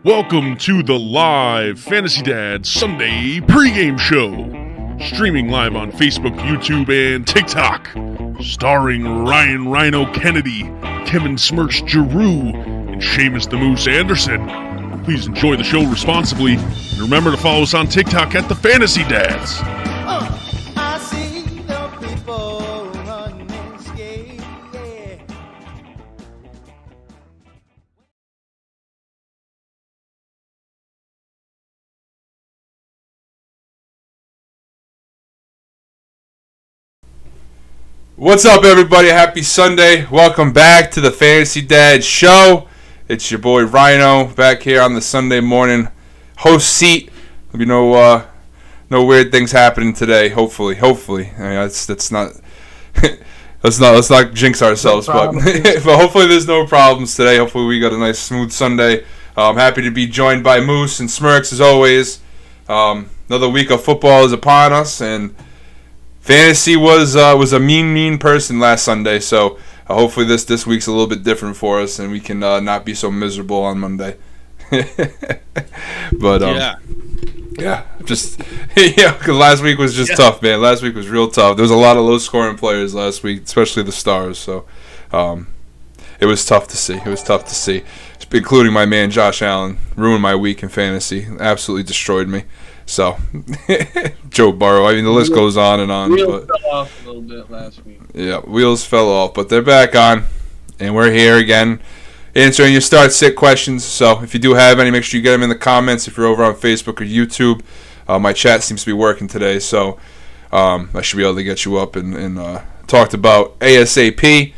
Welcome to the live Fantasy Dad Sunday pregame show. Streaming live on Facebook, YouTube, and TikTok. Starring Ryan Ryno Kennedy, Kevin Smirks Giroux, and Seamus the Moose Anderson. Please enjoy the show responsibly. And remember to follow us on TikTok at the Fantasy Dads. I see the people running scared. Yeah. What's up, everybody? Happy Sunday. Welcome back to the Fantasy Dad Show. It's your boy Ryno back here on the Sunday morning host seat. There'll be no weird things happening today. Hopefully. I mean, that's not. let's not jinx ourselves, but hopefully there's no problems today. Hopefully we got a nice smooth Sunday. I'm happy to be joined by Moose and Smirks as always. Another week of football is upon us, and Fantasy was a mean person last Sunday, so hopefully this week's a little bit different for us, and we can not be so miserable on Monday. But because last week was just tough, man. Last week was real tough. There was a lot of low-scoring players last week, especially the stars. So it was tough to see. Including my man Josh Allen, ruined my week in fantasy. Absolutely destroyed me. So, Joe Burrow. I mean, the list goes on and on. Wheels fell off a little bit last week. Yeah, wheels fell off, but they're back on, and we're here again answering your start-sit questions. So, if you do have any, make sure you get them in the comments. If you're over on Facebook or YouTube, my chat seems to be working today, so I should be able to get you up and talked about ASAP.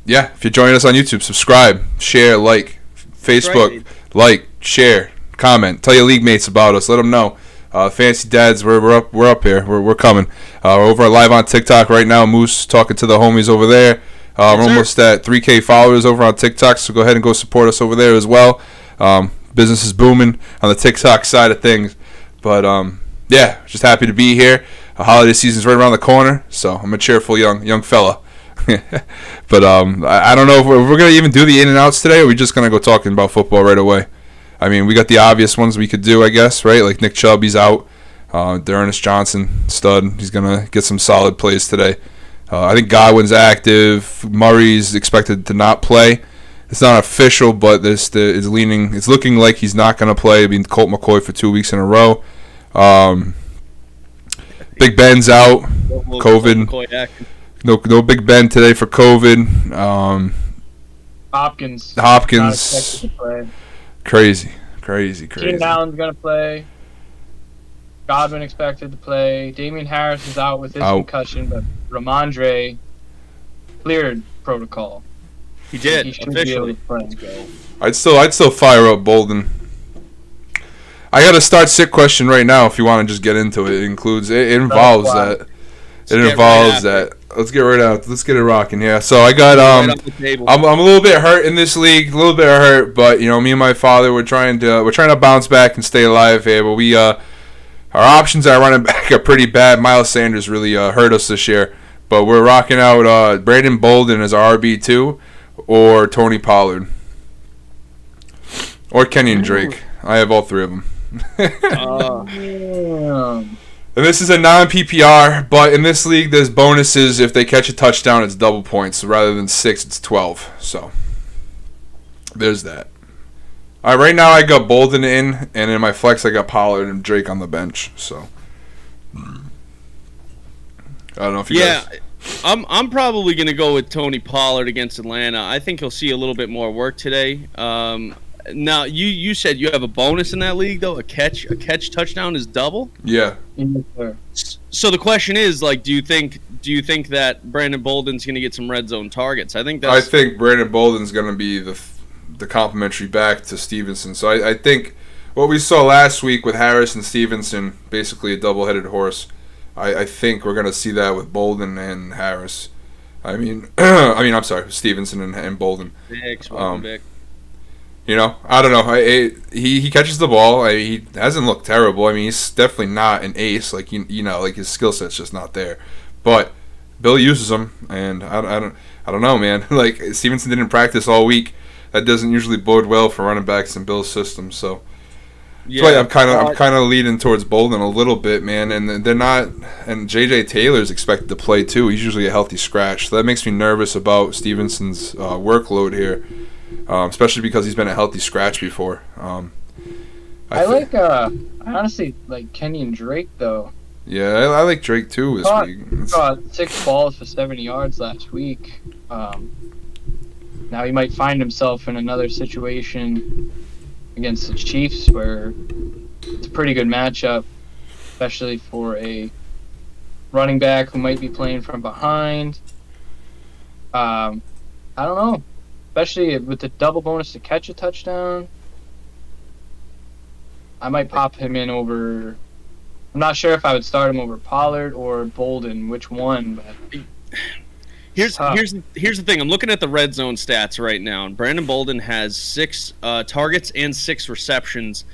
Yeah, if you're joining us on YouTube, subscribe, share, like, Facebook, like, share. Comment. Tell your league mates about us. Let them know. Fantasy Dads, we're up here. We're coming. We're over live on TikTok right now. Moose talking to the homies over there. We're almost at 3K followers over on TikTok, so go ahead and go support us over there as well. Business is booming on the TikTok side of things. But, yeah, just happy to be here. Holiday season's right around the corner, so I'm a cheerful young fella. But I don't know if we're going to even do the in and outs today, or are we just going to go talking about football right away? I mean, we got the obvious ones we could do, I guess, right? Like Nick Chubb, he's out. D'Ernest Johnson, stud. He's going to get some solid plays today. I think Godwin's active. Murray's expected to not play. It's not official, but it's looking like he's not going to play. Being Colt McCoy for 2 weeks in a row. Big Ben's out. COVID. No Big Ben today for COVID. Hopkins. Crazy. Keenan Allen's going to play. Godwin expected to play. Damian Harris is out with his concussion, but Ramondre cleared protocol. He did, he should officially. Be able to play. I'd still fire up Bolden. I got a start sit question right now if you want to just get into it. It involves that. Let's get right out. Let's get it rocking. Yeah. So I got I'm a little bit hurt in this league, but you know, me and my father we're trying to bounce back and stay alive here. But we our options at running back are pretty bad. Miles Sanders really hurt us this year, but we're rocking out Brandon Bolden as our RB2 or Tony Pollard or Kenyon Drake. I have all three of them. And this is a non-PPR, but in this league, there's bonuses. If they catch a touchdown, it's double points. So rather than 6, it's 12. So there's that. All right, right now I got Bolden in, and in my flex, I got Pollard and Drake on the bench. So I don't know if you guys... I'm probably going to go with Tony Pollard against Atlanta. I think he'll see a little bit more work today. Now, you said you have a bonus in that league, though? A catch touchdown is double? Yeah. So the question is, like, do you think that Brandon Bolden's going to get some red zone targets? I think Brandon Bolden's going to be the complimentary back to Stevenson. So I think what we saw last week with Harris and Stevenson, basically a double-headed horse, I think we're going to see that with Bolden and Harris. I'm sorry, Stevenson and Bolden. Vic. You know, I don't know. He catches the ball. He hasn't looked terrible. I mean, he's definitely not an ace. Like you know, like his skill set's just not there. But Bill uses him, and I don't know, man. Like Stevenson didn't practice all week. that doesn't usually bode well for running backs in Bill's system. So Yeah, that's why I'm kind of leaning towards Bolden a little bit, man. And they're not. And J.J. Taylor's expected to play too. He's usually a healthy scratch, so that makes me nervous about Stevenson's workload here, especially because he's been a healthy scratch before. I honestly like Kenyon Drake though. Yeah, I like Drake too this week. Got 6 balls for 70 yards last week. Now he might find himself in another situation against the Chiefs where it's a pretty good matchup, especially for a running back who might be playing from behind. I don't know, especially with the double bonus to catch a touchdown. I might pop him in over. I'm not sure if I would start him over Pollard or Bolden, which one. But here's the thing. I'm looking at the red zone stats right now, and Brandon Bolden has 6 targets and 6 receptions,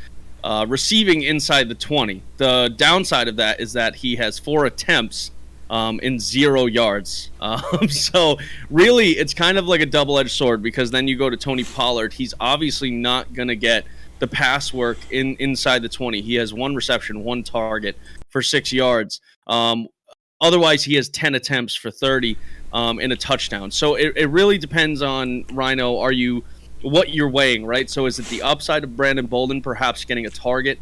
receiving inside the 20. The downside of that is that he has 4 attempts and 0 yards. So really, it's kind of like a double-edged sword because then you go to Tony Pollard. He's obviously not going to get the pass work inside the 20. He has 1 reception, 1 target for 6 yards. Otherwise, he has 10 attempts for 30 and a touchdown. So it really depends on, Ryno, what you're weighing, right? So is it the upside of Brandon Bolden perhaps getting a target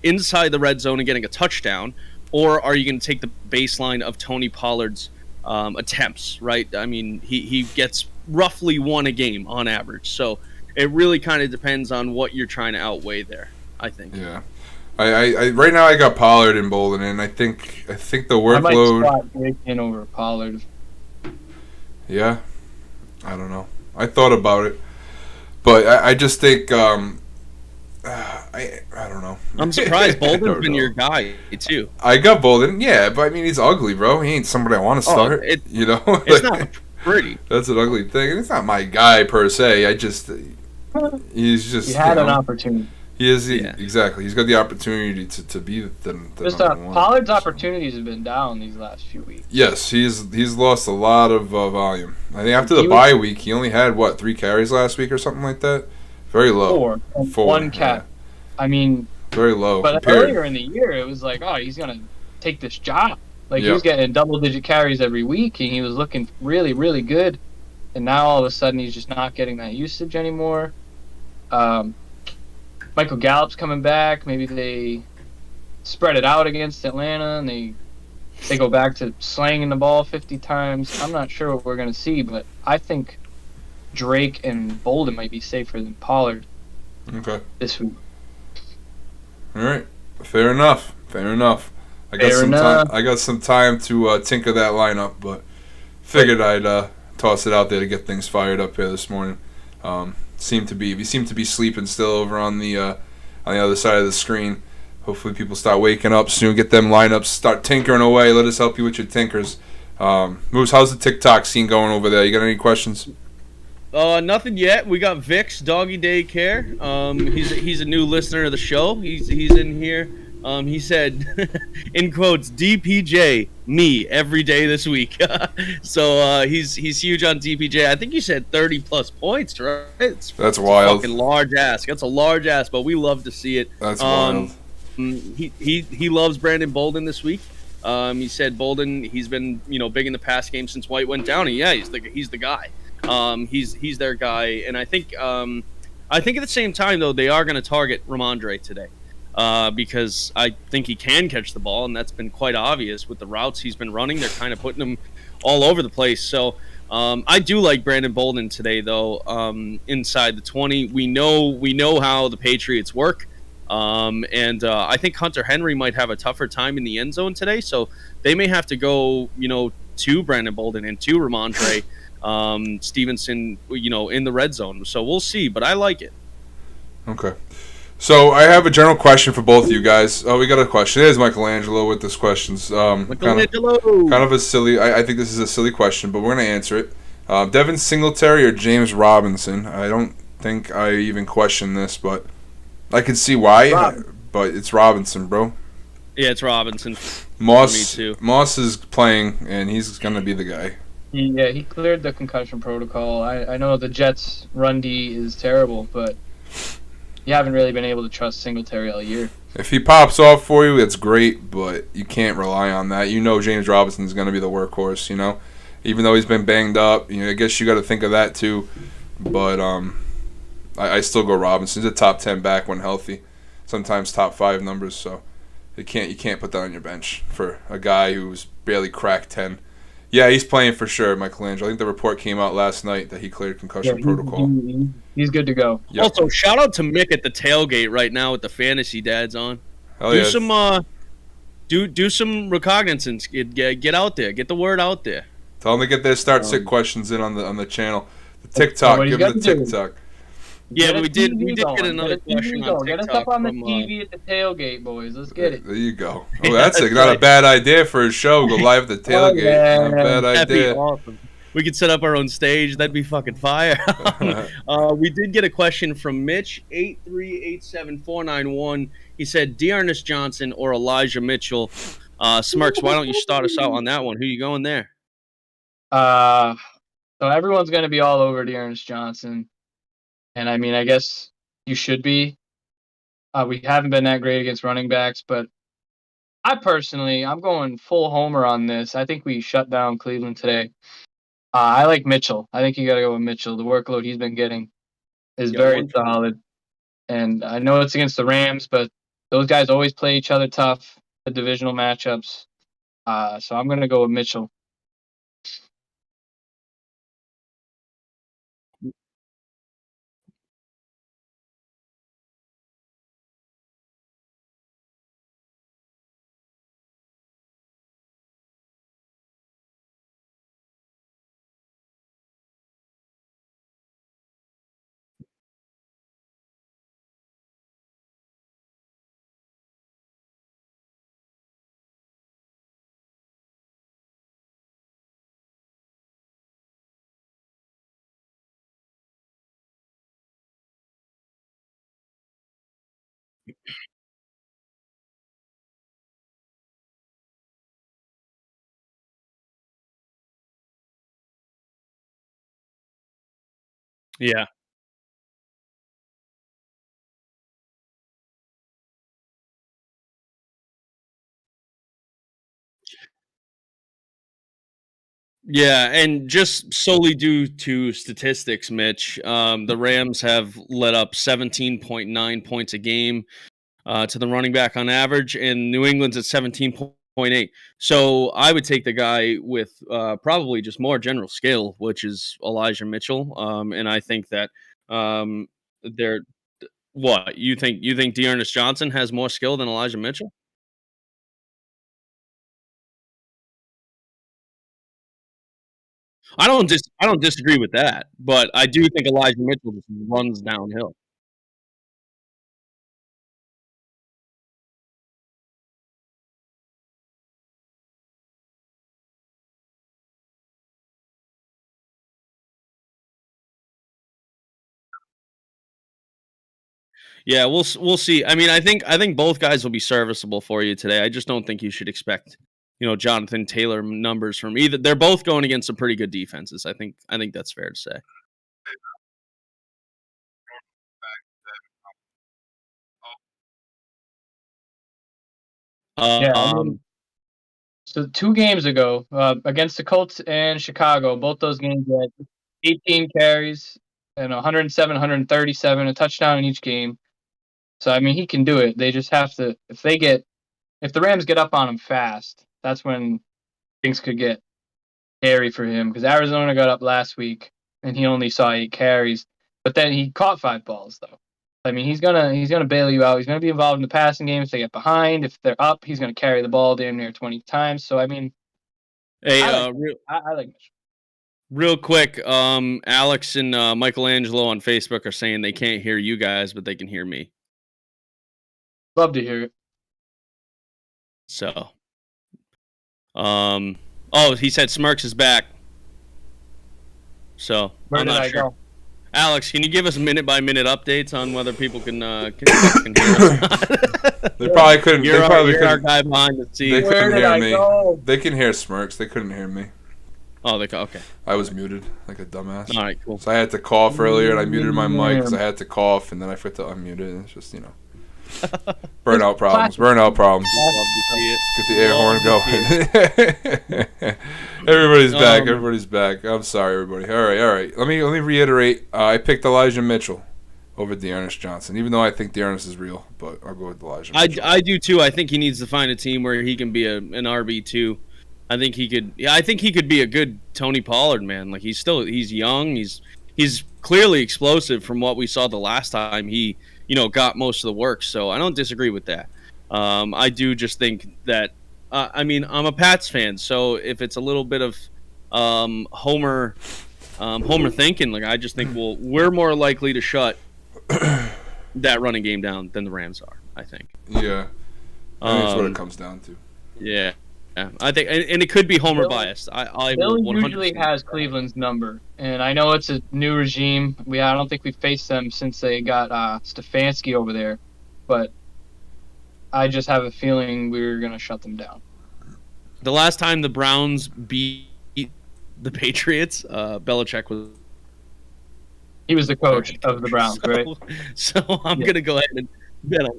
inside the red zone and getting a touchdown, or are you going to take the baseline of Tony Pollard's attempts, right? I mean, he gets roughly 1 a game on average. So it really kind of depends on what you're trying to outweigh there, I think. Yeah. I right now I got Pollard and Bolden, and I think the workload. I might slot Drake in over Pollard. Yeah, I don't know. I thought about it, but I just think I don't know. I'm surprised Bolden's been your guy too. I got Bolden, yeah, but I mean he's ugly, bro. He ain't somebody I want to start. It's not pretty. That's an ugly thing, and it's not my guy per se. He's just. He had an opportunity. He is exactly. He's got the opportunity to be the number 1. Pollard's opportunities have been down these last few weeks. Yes, he's lost a lot of volume. I think after the bye week, he only had 3 carries last week or something like that. Very low. 4. 1 catch. Yeah. I mean, very low. But earlier in the year, it was like, oh, he's gonna take this job. Like he was getting double-digit carries every week, and he was looking really, really good. And now all of a sudden, he's just not getting that usage anymore. Michael Gallup's coming back. Maybe they spread it out against Atlanta, and they go back to slanging the ball 50 times. I'm not sure what we're going to see, but I think Drake and Bolden might be safer than Pollard this week. All right. Fair enough. I got some time to tinker that lineup, but figured I'd toss it out there to get things fired up here this morning. We seem to be sleeping still over on the other side of the screen. Hopefully people start waking up soon, get them lineups, start tinkering away. Let us help you with your tinkers. Moose, how's the TikTok scene going over there? You got any questions? Nothing yet. We got Vic's Doggy Daycare. He's a new listener of the show. He's in here. He said, in quotes, DPJ, me, every day this week. So he's huge on DPJ. I think you said 30-plus points, right? That's wild. A fucking large ask. That's a large ask, but we love to see it. That's wild. He loves Brandon Bolden this week. He said Bolden, he's been big in the pass game since White went down, and yeah, he's the guy. He's their guy, and I think at the same time though they are going to target Ramondre today. Because I think he can catch the ball, and that's been quite obvious with the routes he's been running. They're kind of putting him all over the place. So I do like Brandon Bolden today, though. Inside the 20, we know how the Patriots work, and I think Hunter Henry might have a tougher time in the end zone today. So they may have to go, to Brandon Bolden and to Ramondre Stevenson, in the red zone. So we'll see, but I like it. Okay. So I have a general question for both of you guys. Oh, we got a question. It is Michelangelo with this question. Michelangelo. Kind of a silly. I think this is a silly question, but we're gonna answer it. Devin Singletary or James Robinson? I don't think I even question this, but I can see why. But it's Robinson, bro. Yeah, it's Robinson. Moss is playing, and he's gonna be the guy. He cleared the concussion protocol. I know the Jets' run D is terrible, but you haven't really been able to trust Singletary all year. If he pops off for you, it's great, but you can't rely on that. You know James Robinson's going to be the workhorse, you know? Even though he's been banged up, I guess you got to think of that too. But I still go Robinson. He's a top 10 back when healthy. Sometimes top 5 numbers, so you can't put that on your bench for a guy who's barely cracked 10. Yeah, he's playing for sure, Michelangelo. I think the report came out last night that he cleared concussion protocol. He's good to go. Yep. Also, shout out to Mick at the tailgate right now with the fantasy dads on. Hell Do yeah. some do some recognizance. Get out there. Get the word out there. Tell them to get their start sick questions in on the channel. The TikTok. what Give he's them the got to do. TikTok. Yeah, Get we a did TV get going. another Get a TV question on going. Get us TikTok up on the from, TV at the tailgate, boys. Let's get it. There you go. Oh, that's not a right. bad idea for a show. Go live at the tailgate. yeah. Not a bad That'd be idea. awesome. We could set up our own stage. That'd be fucking fire. We did get a question from Mitch 8387491. He said, Dearness Johnson or Elijah Mitchell. Smirks, why don't you start us out on that one? Who you going there? So everyone's going to be all over Dearness Johnson. And I mean, I guess you should be. We haven't been that great against running backs, but I'm going full homer on this. I think we shut down Cleveland today. I like Mitchell. I think you got to go with Mitchell. The workload he's been getting is very solid. And I know it's against the Rams, but those guys always play each other tough, the divisional matchups. So I'm going to go with Mitchell. Yeah. Yeah, and just solely due to statistics, Mitch, the Rams have let up 17.9 points a game to the running back on average, and New England's at 17.8. So I would take the guy with probably just more general skill, which is Elijah Mitchell. And I think that they're what you think Dearness Johnson has more skill than Elijah Mitchell? I don't disagree with that, but I do think Elijah Mitchell just runs downhill. Yeah, we'll see. I mean, I think both guys will be serviceable for you today. I just don't think you should expect, Jonathan Taylor numbers from either. They're both going against some pretty good defenses. I think that's fair to say. Yeah, I Um, mean, so 2 games ago, against the Colts and Chicago, both those games had 18 carries and 107, 137, a touchdown in each game. So I mean, he can do it. They just have to if the Rams get up on him fast, that's when things could get hairy for him because Arizona got up last week and he only saw 8 carries, but then he caught 5 balls though. I mean, he's gonna bail you out. He's gonna be involved in the passing game if they get behind. If they're up, he's gonna carry the ball damn near 20 times. So I mean, hey, I like Mitchell. real quick, Alex and Michelangelo on Facebook are saying they can't hear you guys, but they can hear me. Love to hear it. So, he said Smirks is back. So Where I'm did not I sure. go? Alex, can you give us minute by minute updates on whether people can hear us? They probably couldn't. You're our guy behind the They scenes. Where couldn't did hear I me. go? They can hear Smirks. They couldn't hear me. Oh, okay. I was muted like a dumbass. All right, cool. So I had to cough earlier, and I muted my mic because I had to cough, and then I forgot to unmute it. And it's just, burnout problems. Burnout problems. Love to see it. Get the air horn going. Everybody's back. Everybody's back. I'm sorry, everybody. All right. Let me reiterate. I picked Elijah Mitchell over Dearness Johnson, even though I think Dearness is real, but I'll go with Elijah Mitchell. I do too. I think he needs to find a team where he can be an RB2. I think he could. Yeah, I think he could be a good Tony Pollard, man. Like he's young. He's clearly explosive from what we saw the last time he got most of the work. So I don't disagree with that. I do just think that. I'm a Pats fan, so if it's a little bit of Homer thinking, like I just think we're more likely to shut that running game down than the Rams are. I think. Yeah, I think that's what it comes down to. Yeah. I think, and it could be Homer biased. Bill usually has Cleveland's number, and I know it's a new regime. I don't think we faced them since they got Stefanski over there, but I just have a feeling we're gonna shut them down. The last time the Browns beat the Patriots, Belichick was. He was the coach of the Browns, right? So I'm gonna go ahead and.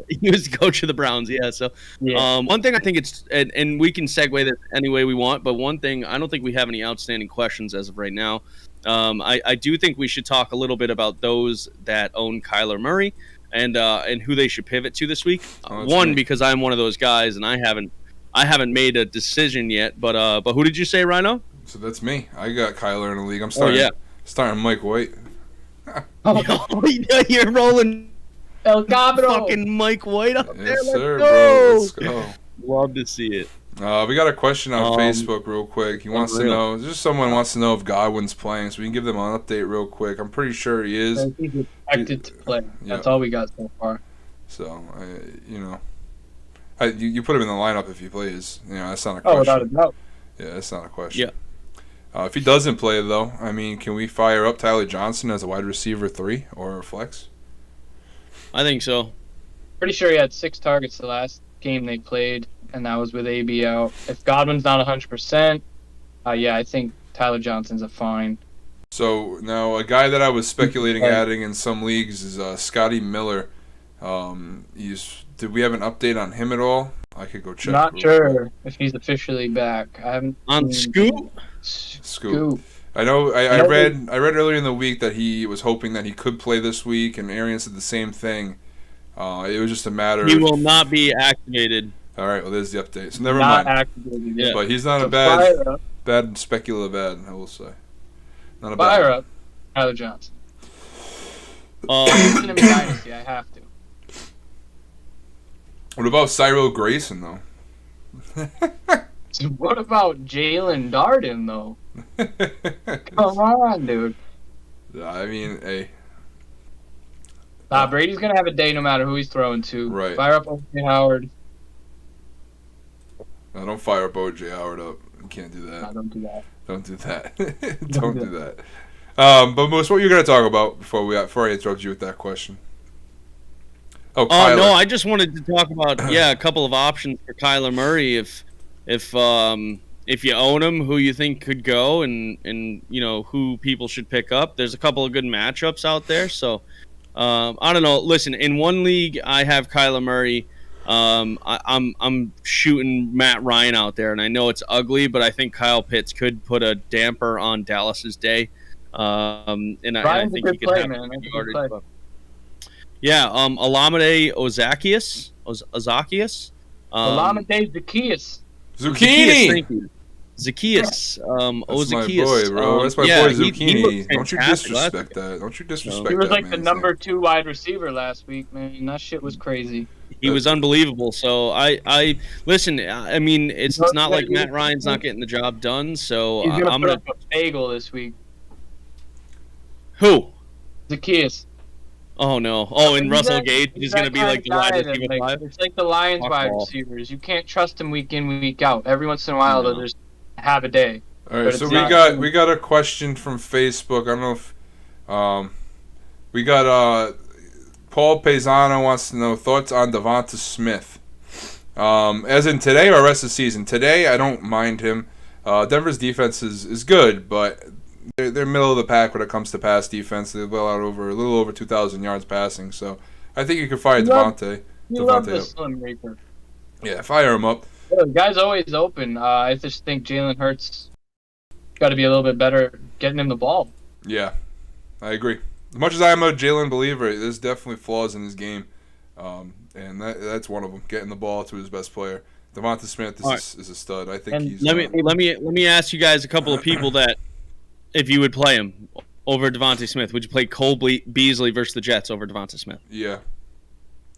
He was the coach of the Browns, yeah. So, one thing I think it's, and we can segue this any way we want, but one thing, I don't think we have any outstanding questions as of right now. I do think we should talk a little bit about those that own Kyler Murray and who they should pivot to this week. Because I'm one of those guys, and I haven't made a decision yet. But who did you say, Ryno? So that's me. I got Kyler in the league. I'm starting Mike White. You're rolling. El Cabro. Fucking Mike White up there. Yes, sir, go. bro. Let's go. Love to see it. We got a question on Facebook real quick. He wants to know, someone wants to know if Godwin's playing, so we can give them an update real quick. I'm pretty sure he is. He's expected to play. That's all we got so far. So, you put him in the lineup if he plays. That's not a question. Oh, without a doubt. Yeah, that's not a question. Yeah. If he doesn't play, though, can we fire up Tyler Johnson as a wide receiver 3 or a flex? I think so. Pretty sure he had 6 targets the last game they played, and that was with AB out. If Godwin's not 100%, I think Tyler Johnson's a fine. So now a guy that I was speculating adding in some leagues is Scottie Miller. Did we have an update on him at all? I could go check. Not sure if he's officially back. I haven't on Scoop. I know. I read earlier in the week that he was hoping that he could play this week, and Arian said the same thing. It was just a matter. He will not be activated. All right. Well, there's the update. So never mind. Activated yet. But he's not a bad speculative ad, I will say. Not a bad. Fire up, Tyler Johnson. In Dynasty, I have to. What about Cyril Grayson though? What about Jalen Darden though? Come on, dude. Hey. Brady's gonna have a day no matter who he's throwing to. Right. Fire up O.J. Howard. No, don't fire up O.J. Howard up. You can't do that. No, don't do that. Don't do that. Don't do that. But Moose, what are you gonna talk about before I interrupt you with that question? Oh, no, I just wanted to talk about a couple of options for Kyler Murray if you own him, who you think could go and who people should pick up. There's a couple of good matchups out there, so I don't know. Listen, in one league I have Kyler Murray. I'm shooting Matt Ryan out there, and I know it's ugly, but I think Kyle Pitts could put a damper on Dallas's day. And I think he could have yardage. Yeah, Olamide Ozakias. Olamide Zacchaeus. Zucchini. Thank you. Zacchaeus. That's my boy, bro. That's my boy, Zucchini. Don't you disrespect that. Don't you disrespect that, He was like the number 2 wide receiver last week, man. That shit was crazy. He was unbelievable. So I listen. I mean, it's not like Matt Ryan's not getting the job done. So I'm gonna put up a bagel this week. Who? Zacchaeus. Oh no! Oh, and Russell Gage is going to be like the wide receiver 5. It's like the Lions wide receivers. You can't trust them week in, week out. Every once in a while, they'll just have a day. All right, so we got a question from Facebook. I don't know if we got Paul Paisano wants to know thoughts on Devanta Smith. As in today or rest of the season. Today, I don't mind him. Denver's defense is good, but they're middle of the pack when it comes to pass defense. They've allowed a little over 2,000 yards passing. So I think you can fire Devontae. You love the Slim Reaper. Yeah, fire him up. Yeah, the guy's always open. I just think Jalen Hurts got to be a little bit better getting him the ball. Yeah, I agree. As much as I'm a Jalen believer, there's definitely flaws in his game, and that's one of them. Getting the ball to his best player. Devonta Smith is a stud. I think he's. Let me ask you guys a couple of people that, if you would play him over Devonta Smith, would you play Cole Beasley versus the Jets over Devonta Smith? Yeah.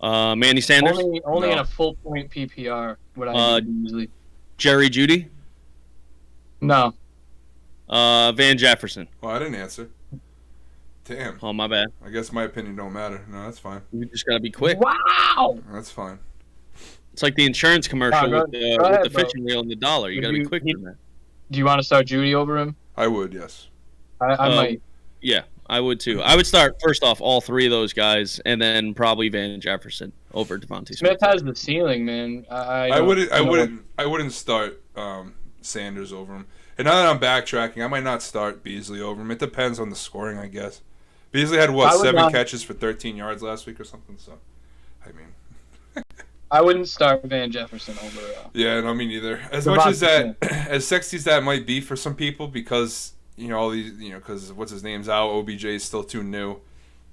Manny Sanders? Only in a full point PPR would I do Beasley. Jerry Jeudy? No. Van Jefferson? Well, I didn't answer. Damn. Oh, my bad. I guess my opinion don't matter. No, that's fine. You just gotta be quick. Wow. That's fine. It's like the insurance commercial with the bro. fishing reel and the dollar. You gotta be quick for that. Do you want to start Judy over him? I would, yes. I might. Yeah, I would too. I would start first off all three of those guys, and then probably Van Jefferson over Devontae Smith. Smith has the ceiling, man. I wouldn't start Sanders over him. And now that I'm backtracking, I might not start Beasley over him. It depends on the scoring, I guess. Beasley had 7 catches for 13 yards last week or something. So, I mean, I wouldn't start Van Jefferson over. Yeah, no, me neither. As much as that, as sexy as that might be for some people, because all these, because what's his name's out, OBJ is still too new.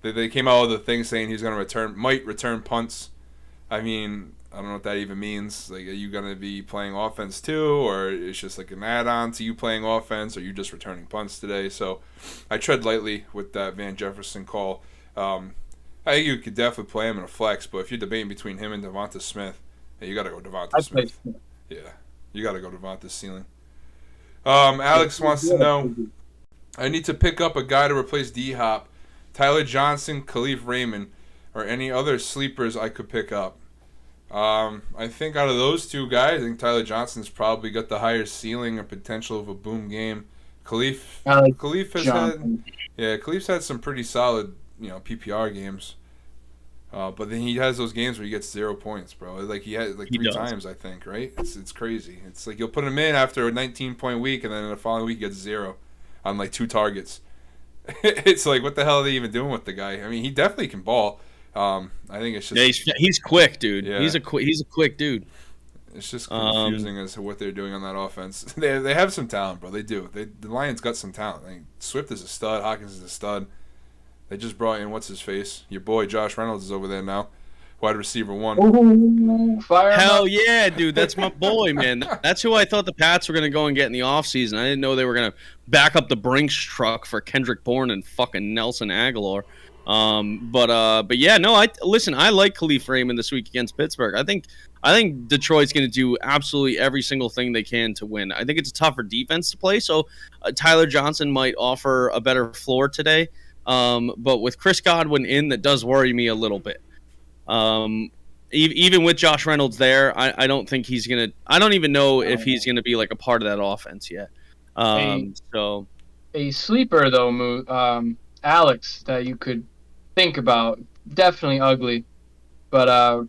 They came out with a thing saying he's going to might return punts. I mean, I don't know what that even means. Like, are you going to be playing offense too, or it's just like an add-on to you playing offense, or you just returning punts today? So, I tread lightly with that Van Jefferson call. I think you could definitely play him in a flex, but if you're debating between him and Devonta Smith, you got to go Devonta Smith. Yeah, you got to go Devonta's ceiling. Alex wants to know, I need to pick up a guy to replace D-Hop, Tyler Johnson, Khalif Raymond, or any other sleepers I could pick up. I think out of those two guys, I think Tyler Johnson's probably got the higher ceiling or potential of a boom game. Khalif's had some pretty solid, PPR games. But then he has those games where he gets 0 points, bro. Like he had 3 times, I think, right? It's crazy. It's like you'll put him in after a 19-point week, and then in the following week he gets 0 on 2 targets. It's like, what the hell are they even doing with the guy? I mean, he definitely can ball. I think it's just he's quick, dude. Yeah. He's a quick dude. It's just confusing as to what they're doing on that offense. They have some talent, bro. They do. The Lions got some talent. Swift is a stud. Hawkins is a stud. They just brought in what's his face. Your boy Josh Reynolds is over there now, wide receiver 1. Ooh, Hell yeah, dude. That's my boy, man. That's who I thought the Pats were gonna go and get in the offseason. I didn't know they were gonna back up the Brinks truck for Kendrick Bourne and fucking Nelson Aguilar. But yeah, no. I like Khalif Raymond this week against Pittsburgh. I think Detroit's going to do absolutely every single thing they can to win. I think it's a tougher defense to play, so Tyler Johnson might offer a better floor today. But with Chris Godwin in, that does worry me a little bit. Even with Josh Reynolds there, I don't think he's gonna. I don't even know if he's gonna be like a part of that offense yet. So a sleeper though, Alex, that you could think about. Definitely ugly, but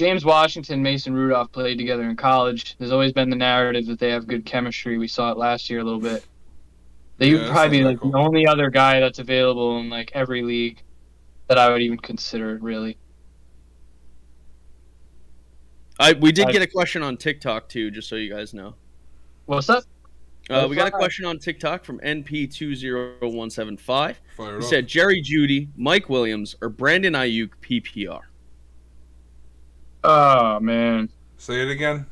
James Washington, Mason Rudolph played together in college. There's always been the narrative that they have good chemistry. We saw it last year a little bit. They would probably be the only other guy that's available in every league that I would even consider, really. We did get a question on TikTok too, just so you guys know. What's up? We got a question on TikTok from NP20175. He said Jerry Jeudy, Mike Williams, or Brandon Ayuk PPR. Oh man. Say it again.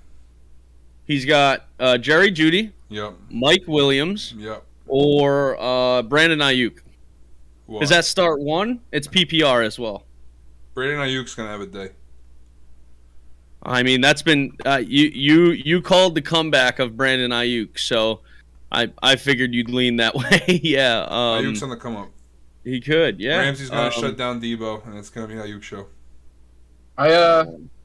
He's got Jerry Jeudy. Yep. Mike Williams. Yep. Or Brandon Ayuk. What? Is that start 1? It's PPR as well. Brandon Ayuk's gonna have a day. I mean, that's been you called the comeback of Brandon Ayuk, so I figured you'd lean that way. Yeah. Ayuk's on the come up. He could, yeah. Ramsey's gonna shut down Debo, and it's gonna be Ayuk show. I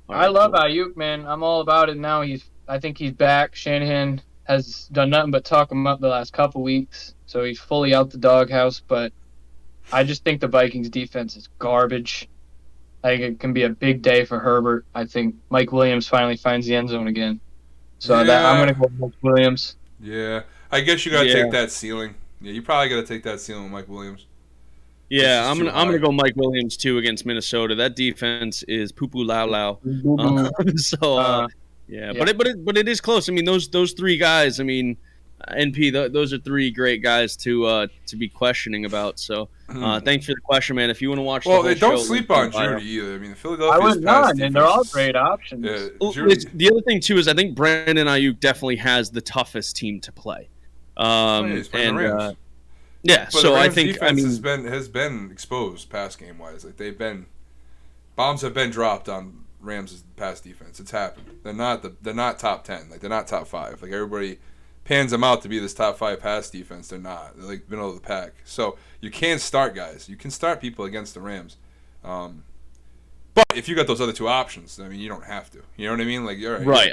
love Ayuk, man. I'm all about it now. I think he's back. Shanahan has done nothing but talk him up the last couple weeks, so he's fully out the doghouse. But I just think the Vikings defense is garbage. I think it can be a big day for Herbert. I think Mike Williams finally finds the end zone again. So I'm going to go with Mike Williams. Yeah, I guess you gotta take that ceiling. Yeah, you probably gotta take that ceiling with Mike Williams. Yeah, I'm gonna go Mike Williams too against Minnesota. That defense is poo poo lao lao. Yeah, but it is close. I mean, those three guys. I mean, NP. Those are three great guys to be questioning about. So thanks for the question, man. If you want to watch, they don't sleep on Judy either. I mean, the Philadelphia's pass defense, and they're all great options. Yeah, the other thing too is I think Brandon Ayuk definitely has the toughest team to play. He's playing the Rams. Yeah, but so the Rams I think defense has been exposed pass game wise. Like bombs have been dropped on Rams' pass defense. It's happened. They're not top 10. Like they're not top 5. Like everybody pans them out to be this top 5 pass defense. They're not. They're like middle of the pack. So you can start guys. You can start people against the Rams. But if you got those other two options, I mean, you don't have to. You know what I mean? Like you're right.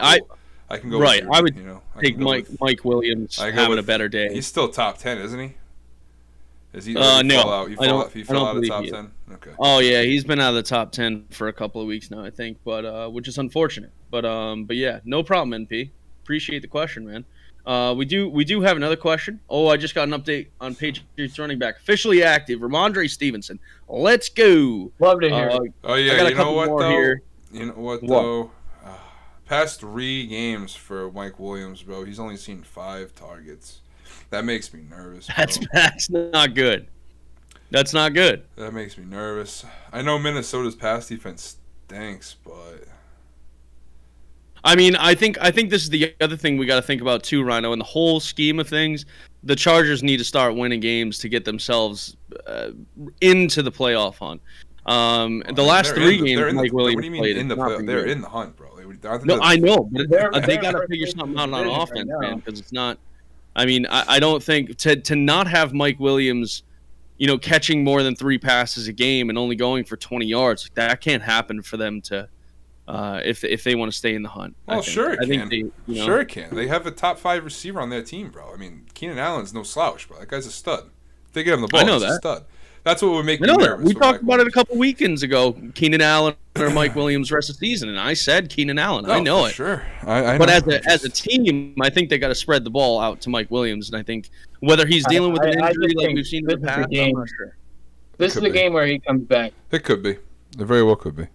I can go. Right. With I would take Mike Williams having a better day. He's still top 10, isn't he? Is he? No, he fell out of the top 10. Okay. Oh yeah, he's been out of the top 10 for a couple of weeks now, I think, but which is unfortunate. But yeah, no problem, NP. Appreciate the question, man. We do have another question. Oh, I just got an update on Patriots running back officially active, Ramondre Stevenson. Let's go. Love to hear. Oh yeah, you know what though? You know what though? Past 3 games for Mike Williams, bro. He's only seen 5 targets. That makes me nervous. Bro. That's not good. That's not good. That makes me nervous. I know Minnesota's pass defense stinks, but I mean, I think this is the other thing we got to think about too, Ryno. In the whole scheme of things, the Chargers need to start winning games to get themselves into the playoff hunt. The last 3 games, Mike Williams what do you mean played in the playoff? They're in the hunt, bro. No, I know, but they got to figure something out on offense, man, because it's not. I mean, I don't think to not have Mike Williams, catching more than 3 passes a game and only going for 20 yards, that can't happen for them to, if they want to stay in the hunt. Well, sure it can. Sure it can. They have a top 5 receiver on their team, bro. I mean, Keenan Allen's no slouch, bro. That guy's a stud. If they give him the ball, he's a stud. That's what would make me nervous. We talked about it a couple weekends ago. Keenan Allen or Mike Williams rest of the season, and I said Keenan Allen. I know it. Sure, I but know. as a team, I think they got to spread the ball out to Mike Williams, and I think whether he's dealing with an injury like we've seen in the past, I'm not sure. This is the game where he comes back. It could be. It very well could be.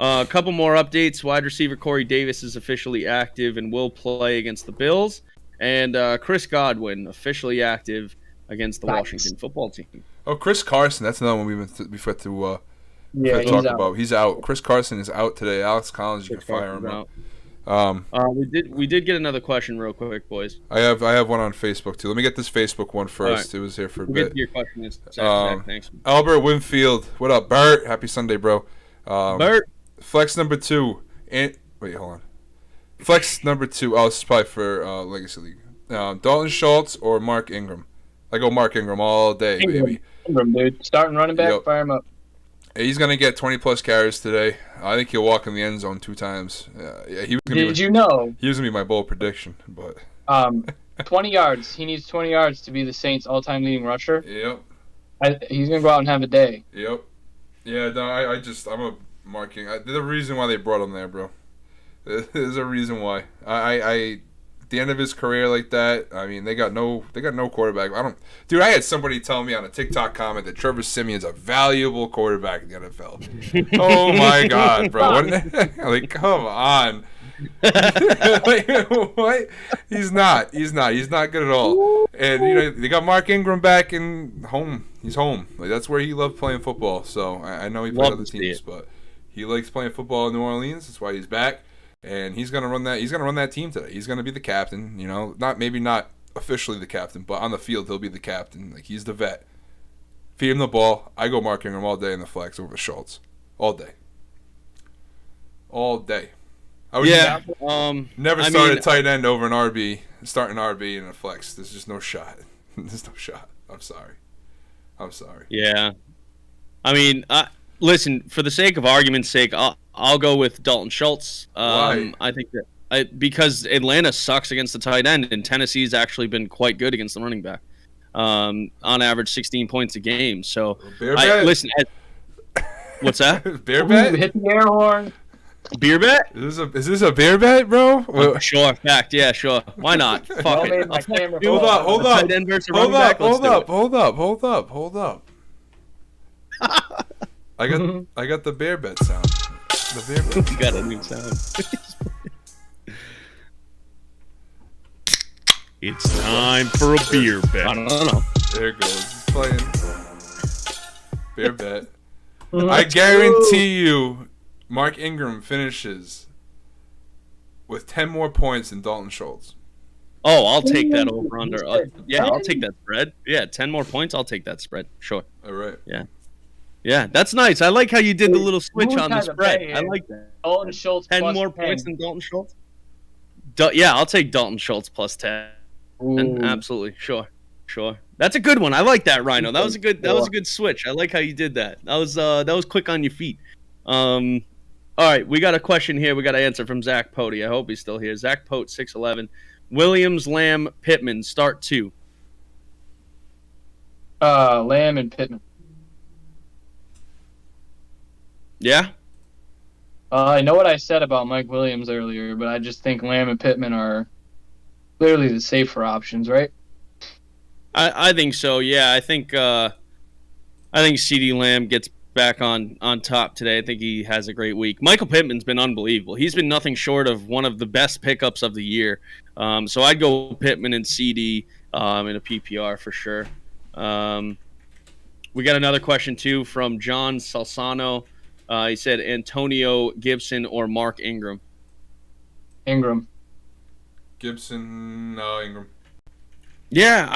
A couple more updates. Wide receiver Corey Davis is officially active and will play against the Bills, and Chris Godwin officially active against the Washington football team. Oh, Chris Carson. That's another one we've got to talk about. He's out. Chris Carson is out today. Alex Collins, you can fire him out. We did get another question real quick, boys. I have one on Facebook too. Let me get this Facebook one first. Right. It was here for a bit. Get your question. Thanks. Albert Winfield. What up, Bert? Happy Sunday, bro. Bert. Flex number 2. Wait, hold on. Flex number 2. Oh, this is probably for Legacy League. Dalton Schultz or Mark Ingram. I go Mark Ingram all day, baby. Ingram, dude. Starting running back, fire him up. He's going to get 20-plus carries today. I think he'll walk in the end zone 2 times. Did you know? He was going to be my bold prediction. But 20 yards. He needs 20 yards to be the Saints' all-time leading rusher. Yep. He's going to go out and have a day. Yep. Yeah, no, I'm a marking. There's a reason why they brought him there, bro. There's a reason why. The end of his career like that, I mean, they got no quarterback. I had somebody tell me on a TikTok comment that Trevor Simeon's a valuable quarterback in the NFL. Oh my God, bro! Like, come on. Like, what? He's not good at all. And they got Mark Ingram back in home. He's home. Like, that's where he loved playing football. So I know he played other teams, but he likes playing football in New Orleans. That's why he's back. And he's gonna run that. He's gonna run that team today. He's gonna be the captain. Not officially the captain, but on the field he'll be the captain. Like, he's the vet. Feed him the ball. I go Mark Ingram all day in the flex over Schultz, all day. All day. Never started tight end over an RB. Starting RB in a flex. There's just no shot. There's no shot. I'm sorry. Yeah. I mean, listen. For the sake of argument's sake, I'll go with Dalton Schultz. Why? I think that because Atlanta sucks against the tight end, and Tennessee's actually been quite good against the running back. On average, 16 points a game. So, Bear bet. Listen. What's that? Bear bet. Hit the air horn. Beer bet? Is this a beer bet, bro? Sure, fact, yeah, sure. Why not? Fuck it. Hold up. I got the bear bet sound. The bear bet. You got a new sound. It's time for a beer I bet. don't know. There it goes. It's playing. Bear bet. I guarantee you, Mark Ingram finishes with 10 more points than Dalton Schultz. Oh, I'll take that over under. Yeah, I'll take that spread. Yeah, 10 more points. I'll take that spread. Sure. All right. Yeah, that's nice. I like how you did the little switch on the has a spread. bet I here? like that. Dalton Schultz 10 plus more 10. points than Dalton Schultz? Yeah, I'll take Dalton Schultz plus 10. Absolutely. Sure. That's a good one. I like that, Ryno. That was a good switch. I like how you did that. That was quick on your feet. All right, we got a question here. We got to answer from Zach Poti. I hope he's still here. Zach Pote, 6'11". Williams, Lamb, Pittman, start 2. Lamb and Pittman. Yeah? I know what I said about Mike Williams earlier, but I just think Lamb and Pittman are clearly the safer options, right? I think so. Yeah, I think CeeDee Lamb gets back on top today. I think he has a great week. Michael Pittman's been unbelievable. He's been nothing short of one of the best pickups of the year. So I'd go Pittman and CeeDee in a PPR for sure. We got another question too from John Salsano. He said Antonio Gibson or Mark Ingram. Ingram. Ingram. Yeah,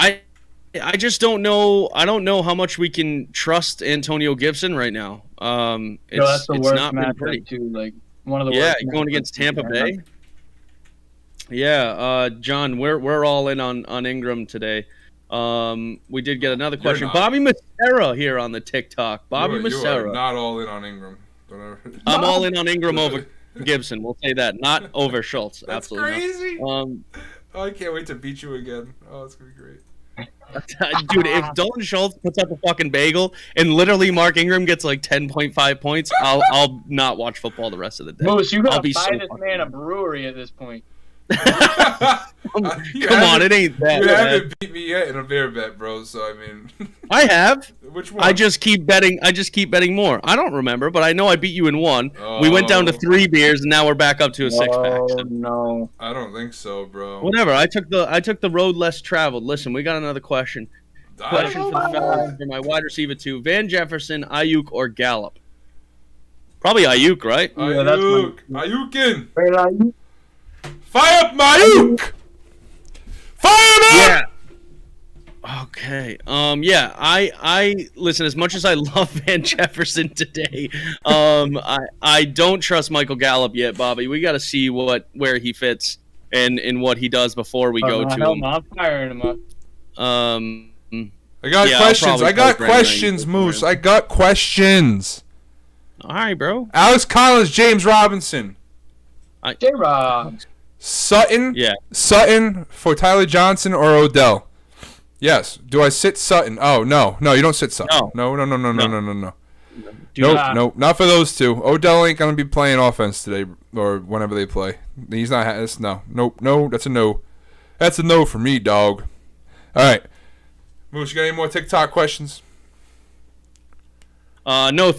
I just don't know. I don't know how much we can trust Antonio Gibson right now. That's the it's worst not been matchup pretty. too. Like one of the Yeah, worst. going against Tampa Bay. Yeah, John, we're all in on Ingram today. We did get another question. not. Bobby Macera here on the TikTok. Bobby You are Macera. not all in on Ingram. I'm all in on Ingram over Gibson. We'll say that. Not over Schultz. That's Absolutely crazy. not. I can't wait to beat you again. Oh, it's gonna be great. Dude, if Dalton Schultz puts up a fucking bagel and literally Mark Ingram gets like 10.5 points, I'll not watch football the rest of the day. Moose, you I'll gotta be buy so this fucking man a mad. brewery at this point. Come on, it ain't that You bad. haven't beat me yet in a bear bet, bro. So I mean, I have. which one? I just keep betting more. I don't remember, but I know I beat you in one. We went down to 3 beers, and now we're back up to a 6-pack. Oh So. no. I don't think so, bro. Whatever. I took the road less traveled. Listen, we got another question. Question for the fellas, for my wide receiver 2: Van Jefferson, Ayuk, or Gallup? Probably Ayuk, right? Yeah, that's Ayukin. Right. Fire up my Ayuk. Fire him up. Yeah. Okay. Yeah. I listen. As much as I love Van Jefferson today, I don't trust Michael Gallup yet, Bobby. We got to see where he fits and what he does before we go to him. I'm firing him up. I got Yeah, questions. I'll I got probably questions, play Moose. I got questions. All right, bro. Alex Collins, James Robinson, J-Rob. Sutton. Yeah. Sutton for Tyler Johnson or Odell. Yes. Do I sit Sutton? Oh no, you don't sit Sutton. No. Do Nope, nope, not for those two. Odell ain't gonna be playing offense today or whenever they play. He's not. Nope. That's a no. That's a no for me, dog. All right, Moose, you got any more TikTok questions? No.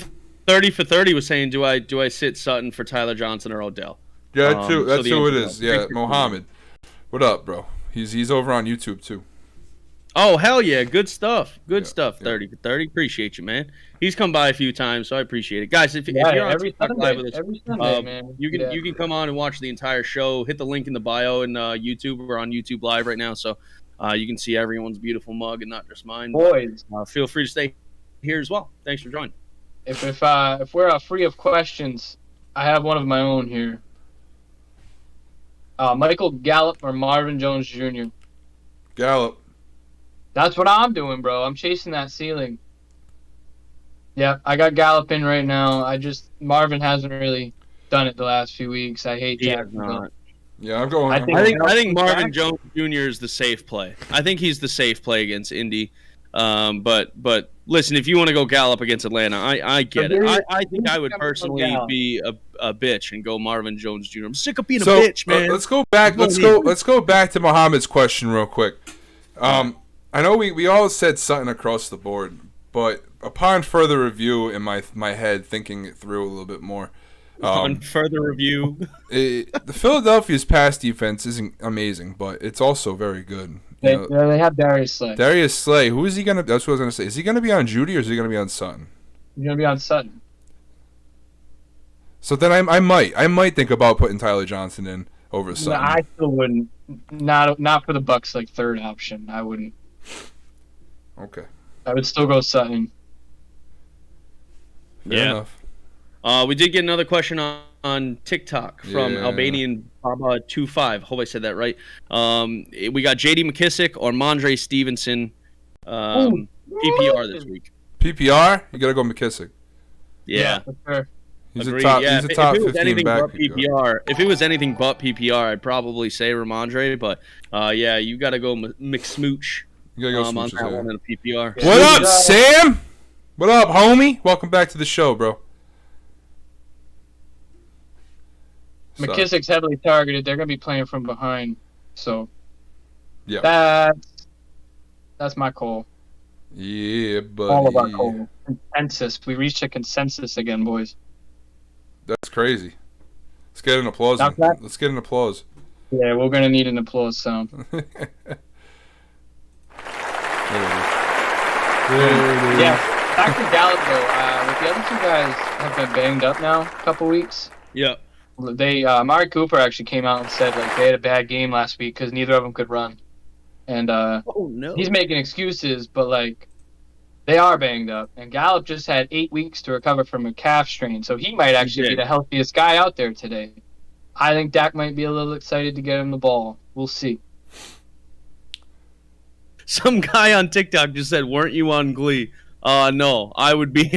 30 for 30 was saying, do I sit Sutton for Tyler Johnson or Odell? Yeah, So that's the who it answer is. Yeah, Mohammed. What up, bro? He's over on YouTube too. Oh, hell yeah. Good stuff. Good Yeah, stuff. yeah. 30 for 30. Appreciate you, man. He's come by a few times, so I appreciate it. Guys, if you're on Every TikTok Sunday, Live with us, every Sunday, man. you can come on and watch the entire show. Hit the link in the bio in YouTube. We're on YouTube Live right now, so you can see everyone's beautiful mug and not just mine. Boys, Feel free to stay here as well. Thanks for joining. if we're free of questions, I have one of my own here. Michael Gallup or Marvin Jones Jr. Gallup. That's what I'm doing, bro. I'm chasing that ceiling. Yeah, I got Gallup in right now. Marvin hasn't really done it the last few weeks. I hate Jacksonville. Yeah, I'm going. I I think Marvin Jones Jr. is the safe play. I think he's the safe play against Indy. But listen, if you want to go Gallup against Atlanta, I get it. I think I would personally be a bitch and go Marvin Jones Jr. I'm sick of being a So bitch, man. let's go back. Let's go back to Muhammad's question real quick. I know we all said Sutton across the board, but upon further review in my head, thinking it through a little bit more. On further review, the Philadelphia's pass defense isn't amazing, but it's also very good. They have Darius Slay. Darius Slay, who is he gonna? That's what I was gonna say. Is he gonna be on Judy or is he gonna be on Sutton? He's gonna be on Sutton. So then I might think about putting Tyler Johnson in over Sutton. No, I still wouldn't. Not for the Bucks like third option. I wouldn't. Okay. I would still go Sutton. Fair enough. We did get another question on TikTok from Albanian Baba 25. Hope I said that right. We got J.D. McKissick or Mondre Stevenson PPR this week. PPR? You gotta go McKissick. Yeah. For sure. He's Agreed. a top. Yeah, He's a top if it was 15 anything back. but PPR, if it was anything but PPR, I'd probably say Ramondre. But yeah, you got to go McSmooch. You gotta go on Smooches, that yeah. one in a PPR. What up, Sam? What up, homie? Welcome back to the show, bro. McKissick's heavily targeted. They're going to be playing from behind. So Yeah. that's my call. Yeah, buddy. All of our call. Consensus. We reached a consensus again, boys. That's crazy. Let's get an applause. Not bad. Let's get an applause. Yeah, we're going to need an applause sound. Yeah, back to Gallup, though. With the other two guys have been banged up now a couple weeks. Yeah. They Amari Cooper actually came out and said like they had a bad game last week because neither of them could run, and Oh no. he's making excuses, but like they are banged up. And Gallup just had 8 weeks to recover from a calf strain, so he might actually be the healthiest guy out there today. I think Dak might be a little excited to get him the ball. We'll see. Some guy on TikTok just said, "Weren't you on Glee?" No, I'd be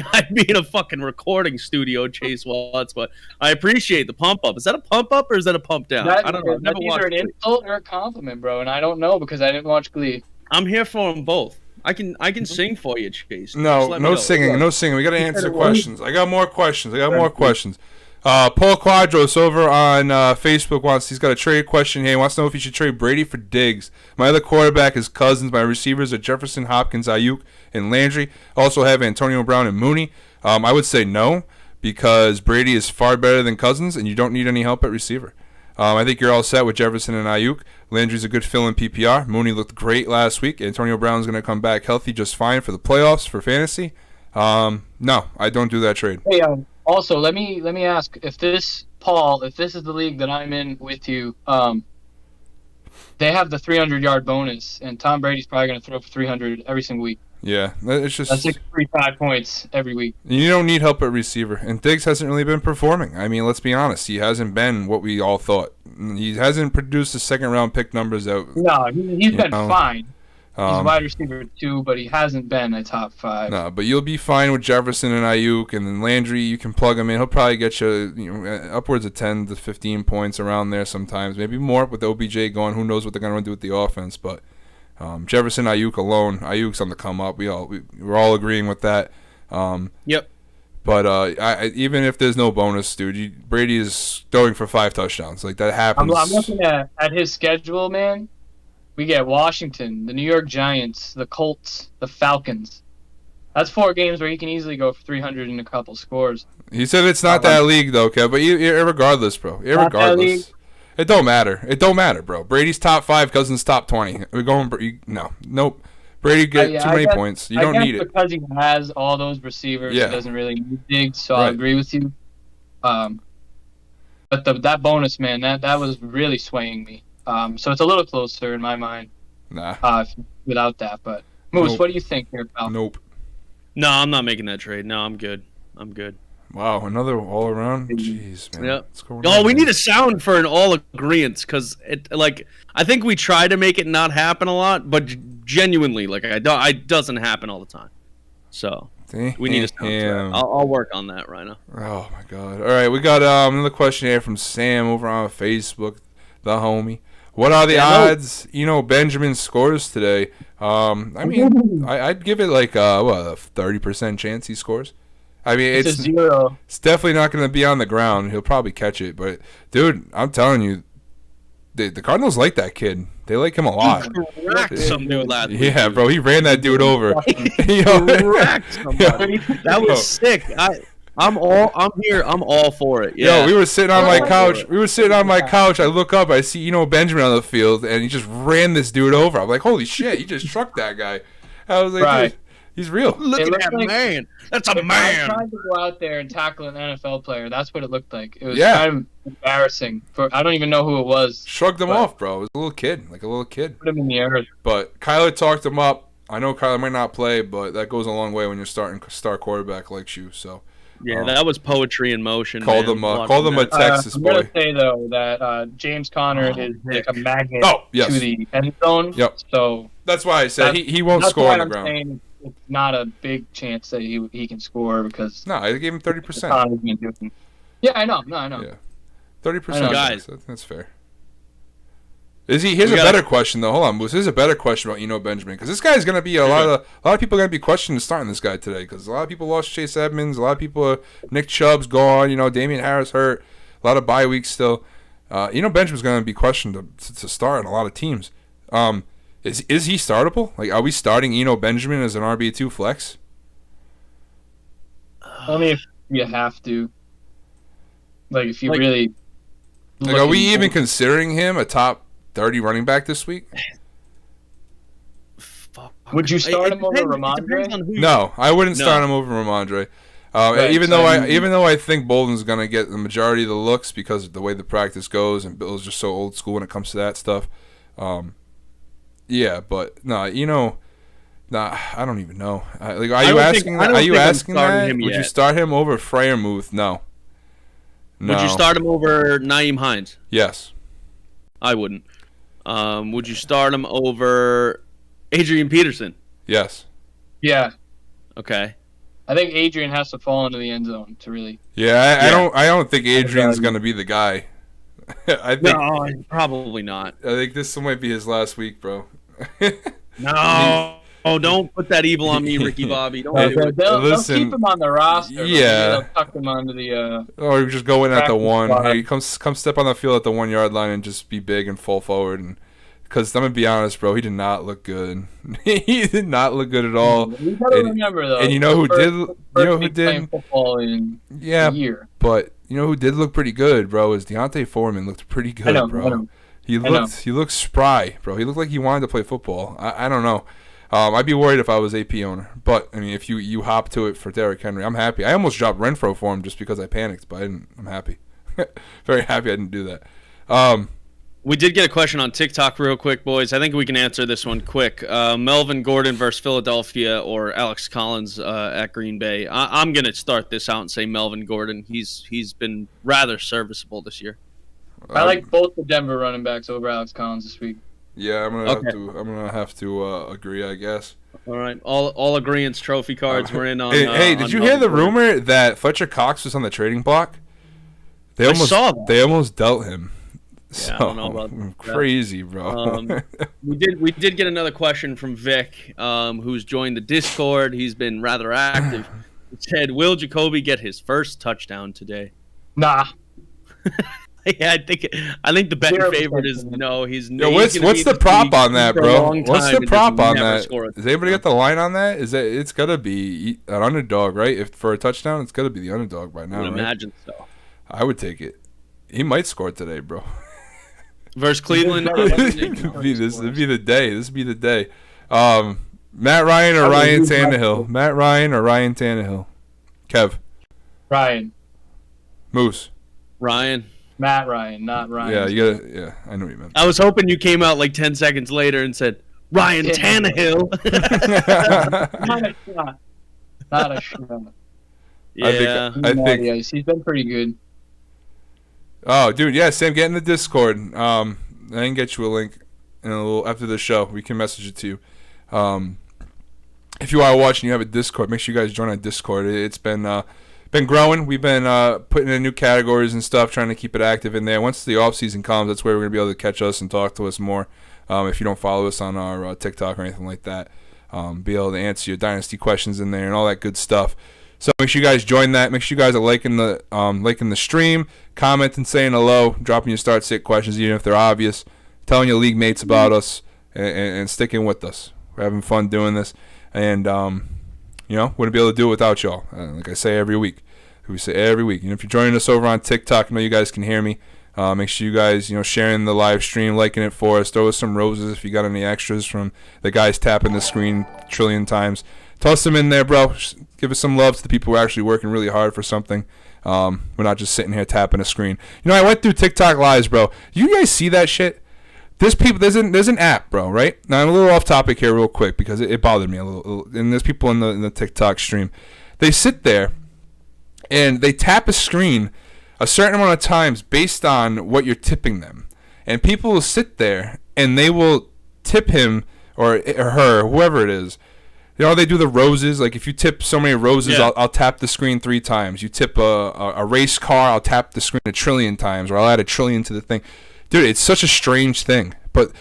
in a fucking recording studio, Chase Watts. But I appreciate the pump up. Is that a pump up or is that a pump down? I don't know. I've never That's watched either an Glee. insult or a compliment, bro. And I don't know because I didn't watch Glee. I'm here for them both. I can sing for you, Chase. Just No let me know. singing. We got to answer questions. I got more questions. Paul Quadros over on Facebook he's got a trade question here. He wants to know if you should trade Brady for Diggs. My other quarterback is Cousins. My receivers are Jefferson, Hopkins, Ayuk, and Landry. Also have Antonio Brown and Mooney. I would say no because Brady is far better than Cousins, and you don't need any help at receiver. I think you're all set with Jefferson and Ayuk. Landry's a good fill in PPR. Mooney looked great last week. Antonio Brown's going to come back healthy just fine for the playoffs for fantasy. No, I don't do that trade. Hey, also, let me ask if this is the league that I'm in with you. They have the 300-yard bonus, and Tom Brady's probably going to throw for 300 every single week. Yeah, it's just That's like 3-5 points every week. You don't need help at receiver, and Diggs hasn't really been performing. I mean, let's be honest, he hasn't been what we all thought. He hasn't produced the second-round pick numbers out. No, he's been fine. He's Um, wide receiver 2, but he hasn't been a top 5. No, but you'll be fine with Jefferson and Ayuk, and then Landry, you can plug him in. He'll probably get you upwards of 10 to 15 points around there sometimes, maybe more with OBJ going. Who knows what they're going to do with the offense, but Jefferson, Ayuk alone, Ayuk's on the come up. We're all agreeing with that. Yep. But even if there's no bonus, dude, Brady is throwing for 5 touchdowns. Like that happens. I'm looking at his schedule, man. We get Washington, the New York Giants, the Colts, the Falcons. That's 4 games where he can easily go for 300 and a couple scores. He said it's not that league though, Kev. But irregardless, bro. Irregardless, it don't matter. It don't matter, bro. Brady's top 5, Cousins top 20. We're going. Nope. Brady get too many points. You don't need it because he has all those receivers. Yeah. He doesn't really need Diggs, so I agree with you. But that bonus, man, that was really swaying me. So it's a little closer in my mind. Nah. Without that, but Moose, Nope. what do you think here, pal? Nope. No, I'm not making that trade. No, I'm good. Wow, another all around. Jeez, man. Yep. What's going Oh, on, we man? need a sound for an all agreement because I think we try to make it not happen a lot, but genuinely, it doesn't happen all the time. So we need a sound for it. I'll work on that, Ryno. Oh my God! All right, we got another question here from Sam over on Facebook, the homie. What are the odds? Benjamin scores today. I mean, I'd give it like a 30% chance he scores. I mean, It's a it's 0. it's definitely not going to be on the ground. He'll probably catch it, but dude, I'm telling you, the Cardinals like that kid. They like him a lot. Cracked some dude last week. Yeah, bro, he ran that dude over. Cracked somebody. That was sick. I'm all for it. Yeah. Yo, we were sitting on my couch. I look up, I see Benjamin on the field, and he just ran this dude over. I'm like, holy shit, he just trucked that guy. I was like, Right. dude, he's real. Look It at looked that like- man. That's a I man. tried to go out there and tackle an NFL player. That's what it looked like. It was Yeah. kind of embarrassing. I don't even know who it was. Shrugged him But- off, bro. It was a little kid. Put him in the air. But Kyler talked him up. I know Kyler might not play, but that goes a long way when you're starting star quarterback like you. So Yeah, that was poetry in motion. called man. him Watching a that. Texas I'm gonna boy. say though that James Conner is like a magnet Oh, yes. to the end zone. Yep. So That's why I said he won't that's score why on the I'm ground. saying it's not a big chance that he can score because No, I gave him 30%. Conner's gonna do it. Yeah, I know. No, I know. Yeah. 30%. I know. Guys. That's fair. Here's a better question though. Hold on, Moose. Here's a better question about Benjamin because this guy's gonna be a lot of people are gonna be questioning starting this guy today because a lot of people lost Chase Edmonds, a lot of people Nick Chubb's gone, Damian Harris hurt, a lot of bye weeks still. Benjamin's gonna be questioned to start in a lot of teams. Is he startable? Like, are we starting Benjamin as an RB2 flex? Only if you have to. Like if you Like- really. Like, are we even considering him a top 30 running back this week? Fuck. Would you start It him over depends- Ramondre? it depends on who you- No, I wouldn't No. start him over Ramondre. Right, even so though I mean- even though I think Bolden's gonna get the majority of the looks because of the way the practice goes, and Bill's just so old school when it comes to that stuff. Yeah, but no, nah, I don't even know. Are you I don't asking? think- I don't Are you think I'm asking starting that? him Would you yet. start him over Freiermuth? No. No. Would you start him over Naeem Hines? Yes. I wouldn't. Would you start him over Adrian Peterson? Yes. Yeah, Okay. I think Adrian has to fall into the end zone to really. Yeah, I Yeah. don't think Adrian's gonna be the guy. I think No, probably not. I think this might be his last week, bro. No. Oh, don't put that evil on me, Ricky Bobby. Don't Hey, do it. They'll listen, keep him on the roster. but yeah. maybe they'll tuck him onto the. Or just go in at the Practice one. squad. Hey, come step on the field at the 1 yard line and just be big and fall forward. And because I'm gonna be honest, bro, he did not look good. He did not look good at all. You gotta And- remember though. and you know who first- did? You first know who week playing did? football in Yeah, a year. but you know who did look pretty good, bro? Is Deontay Foreman looked pretty good, I know, bro. I know. He know. looked spry, bro. He looked like he wanted to play football. I don't know. I'd be worried if I was AP owner. But I mean, if you hop to it for Derrick Henry, I'm happy. I almost dropped Renfro for him just because I panicked, but I didn't. I'm happy. Very happy I didn't do that. We did get a question on TikTok real quick, boys. I think we can answer this one quick. Melvin Gordon versus Philadelphia or Alex Collins at Green Bay. I'm going to start this out and say Melvin Gordon. He's been rather serviceable this year. I like both the Denver running backs over Alex Collins this week. Yeah, I'm gonna Okay. have to agree, I guess. All right. All agreeance trophy cards we're in on. Hey, did on you hear the Melvin Gordon. rumor that Fletcher Cox was on the trading block? They I almost saw that. They almost dealt him. Yeah, I don't know about that. crazy, bro. We did get another question from Vic, who's joined the Discord. He's been rather active. He said, "Will Jacoby get his first touchdown today?" Nah. Yeah, I think the betting 0% favorite is no. He's Yo, he's what's gonna be the in prop league on that, for a bro? long What's time the and prop just on never that? score a Does anybody get the line on that? Is that it's gotta be an underdog, right? If for a touchdown, it's gotta be the underdog by I now, would right? imagine so. I would take it. He might score today, bro. Versus Cleveland. It'd be the day. This would be the day. Matt Ryan or Ryan Tannehill? Matt Ryan or Ryan Tannehill? Kev. Ryan. Moose. Ryan. Matt Ryan, not Ryan. Yeah, you gotta. Yeah, I know what you meant. I was hoping you came out like 10 seconds later and said Ryan Tannehill. Not a shot. Not a shot. Yeah. I think. Yeah, he's been pretty good. Oh, dude, yeah, Sam, get in the Discord. I can get you a link in a little after the show. We can message it to you. If you are watching, you have a Discord. Make sure you guys join our Discord. It's been growing. We've been putting in new categories and stuff, trying to keep it active in there. Once the off season comes, that's where we're gonna be able to catch us and talk to us more. If you don't follow us on our TikTok or anything like that, be able to answer your dynasty questions in there and all that good stuff. So make sure you guys join that. Make sure you guys are liking the stream, commenting, saying hello, dropping your start sit questions, even if they're obvious, telling your league mates about us, and sticking with us. We're having fun doing this, and wouldn't be able to do it without y'all. Like I say every week, if you're joining us over on TikTok, I know you guys can hear me. Make sure you guys, sharing the live stream, liking it for us. Throw us some roses if you got any extras from the guys tapping the screen a trillion times. Toss them in there, bro. Give us some love to the people who are actually working really hard for something. We're not just sitting here tapping a screen. I went through TikTok lives, bro. You guys see that shit? There's an app, bro, right? Now I'm a little off topic here real quick because it bothered me a little. And there's people in the TikTok stream. They sit there and they tap a screen a certain amount of times based on what you're tipping them. And people will sit there and they will tip him or her, whoever it is. They do the roses. Like if you tip so many roses, yeah. I'll tap the screen 3 times. You tip a race car, I'll tap the screen 1 trillion times, or I'll add 1 trillion to the thing. Dude, it's such a strange thing. But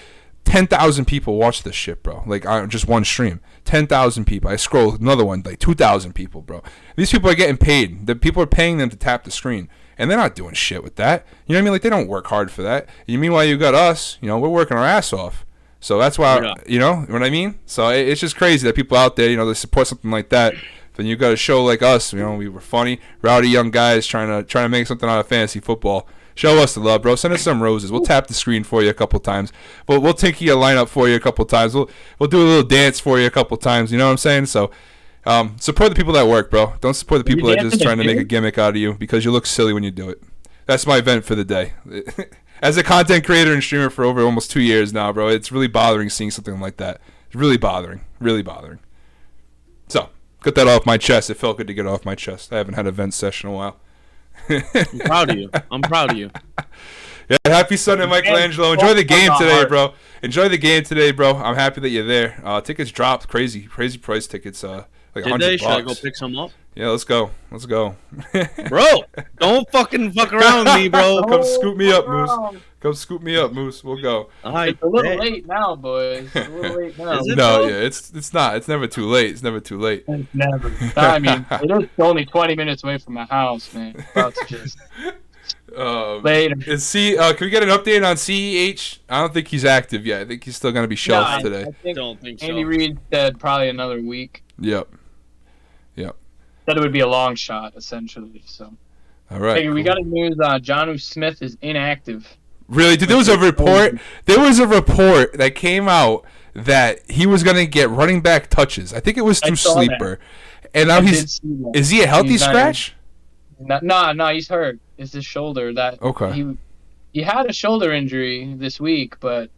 10,000 people watch this shit, bro. Like just one stream. 10,000 people. I scroll another one, like 2,000 people, bro. These people are getting paid. The people are paying them to tap the screen. And they're not doing shit with that. You know what I mean? Like, they don't work hard for that. Meanwhile, you got us, we're working our ass off. So that's why, you know what I mean? So it's just crazy that people out there, they support something like that. Then you got a show like us, we were funny, rowdy young guys trying to make something out of fantasy football. Show us the love, bro. Send us some roses. We'll tap the screen for you a couple times. But we'll tinker your lineup for you a couple times. We'll do a little dance for you a couple times. You know what I'm saying? So support the people that work, bro. Don't support the people that are just trying to make a gimmick out of you because you look silly when you do it. That's my event for the day. As a content creator and streamer for over almost 2 years now, bro, it's really bothering seeing something like that. It's really bothering. Really bothering. So, got that off my chest. It felt good to get it off my chest. I haven't had a vent session in a while. I'm proud of you. I'm proud of you. Yeah, happy Sunday, Michelangelo. Enjoy the game today, bro. Enjoy the game today, bro. I'm happy that you're there. Tickets dropped. Crazy price tickets. Like Did they? $100. Should I go pick some up? Yeah, let's go. Bro, don't fucking fuck around with me, bro. Come scoop me up, Moose. Come scoop me up, Moose. We'll go. It's a little late now, boys. It's a little late now. No, yeah, it's not. It's never too late. It's never too late. It's never. I mean, it is only 20 minutes away from my house, man. About to just later. Can we get an update on CEH? I don't think he's active yet. I think he's still going to be shelved today. I don't think so. Andy Reid said probably another week. Yep. Said it would be a long shot, essentially. So. All right. Hey, we got a news. Jonnu Smith is inactive. Really? There was a report. There was a report that came out that he was going to get running back touches. I think it was through Sleeper. And now is he a healthy scratch? No, he's hurt. It's his shoulder. Okay. He had a shoulder injury this week, but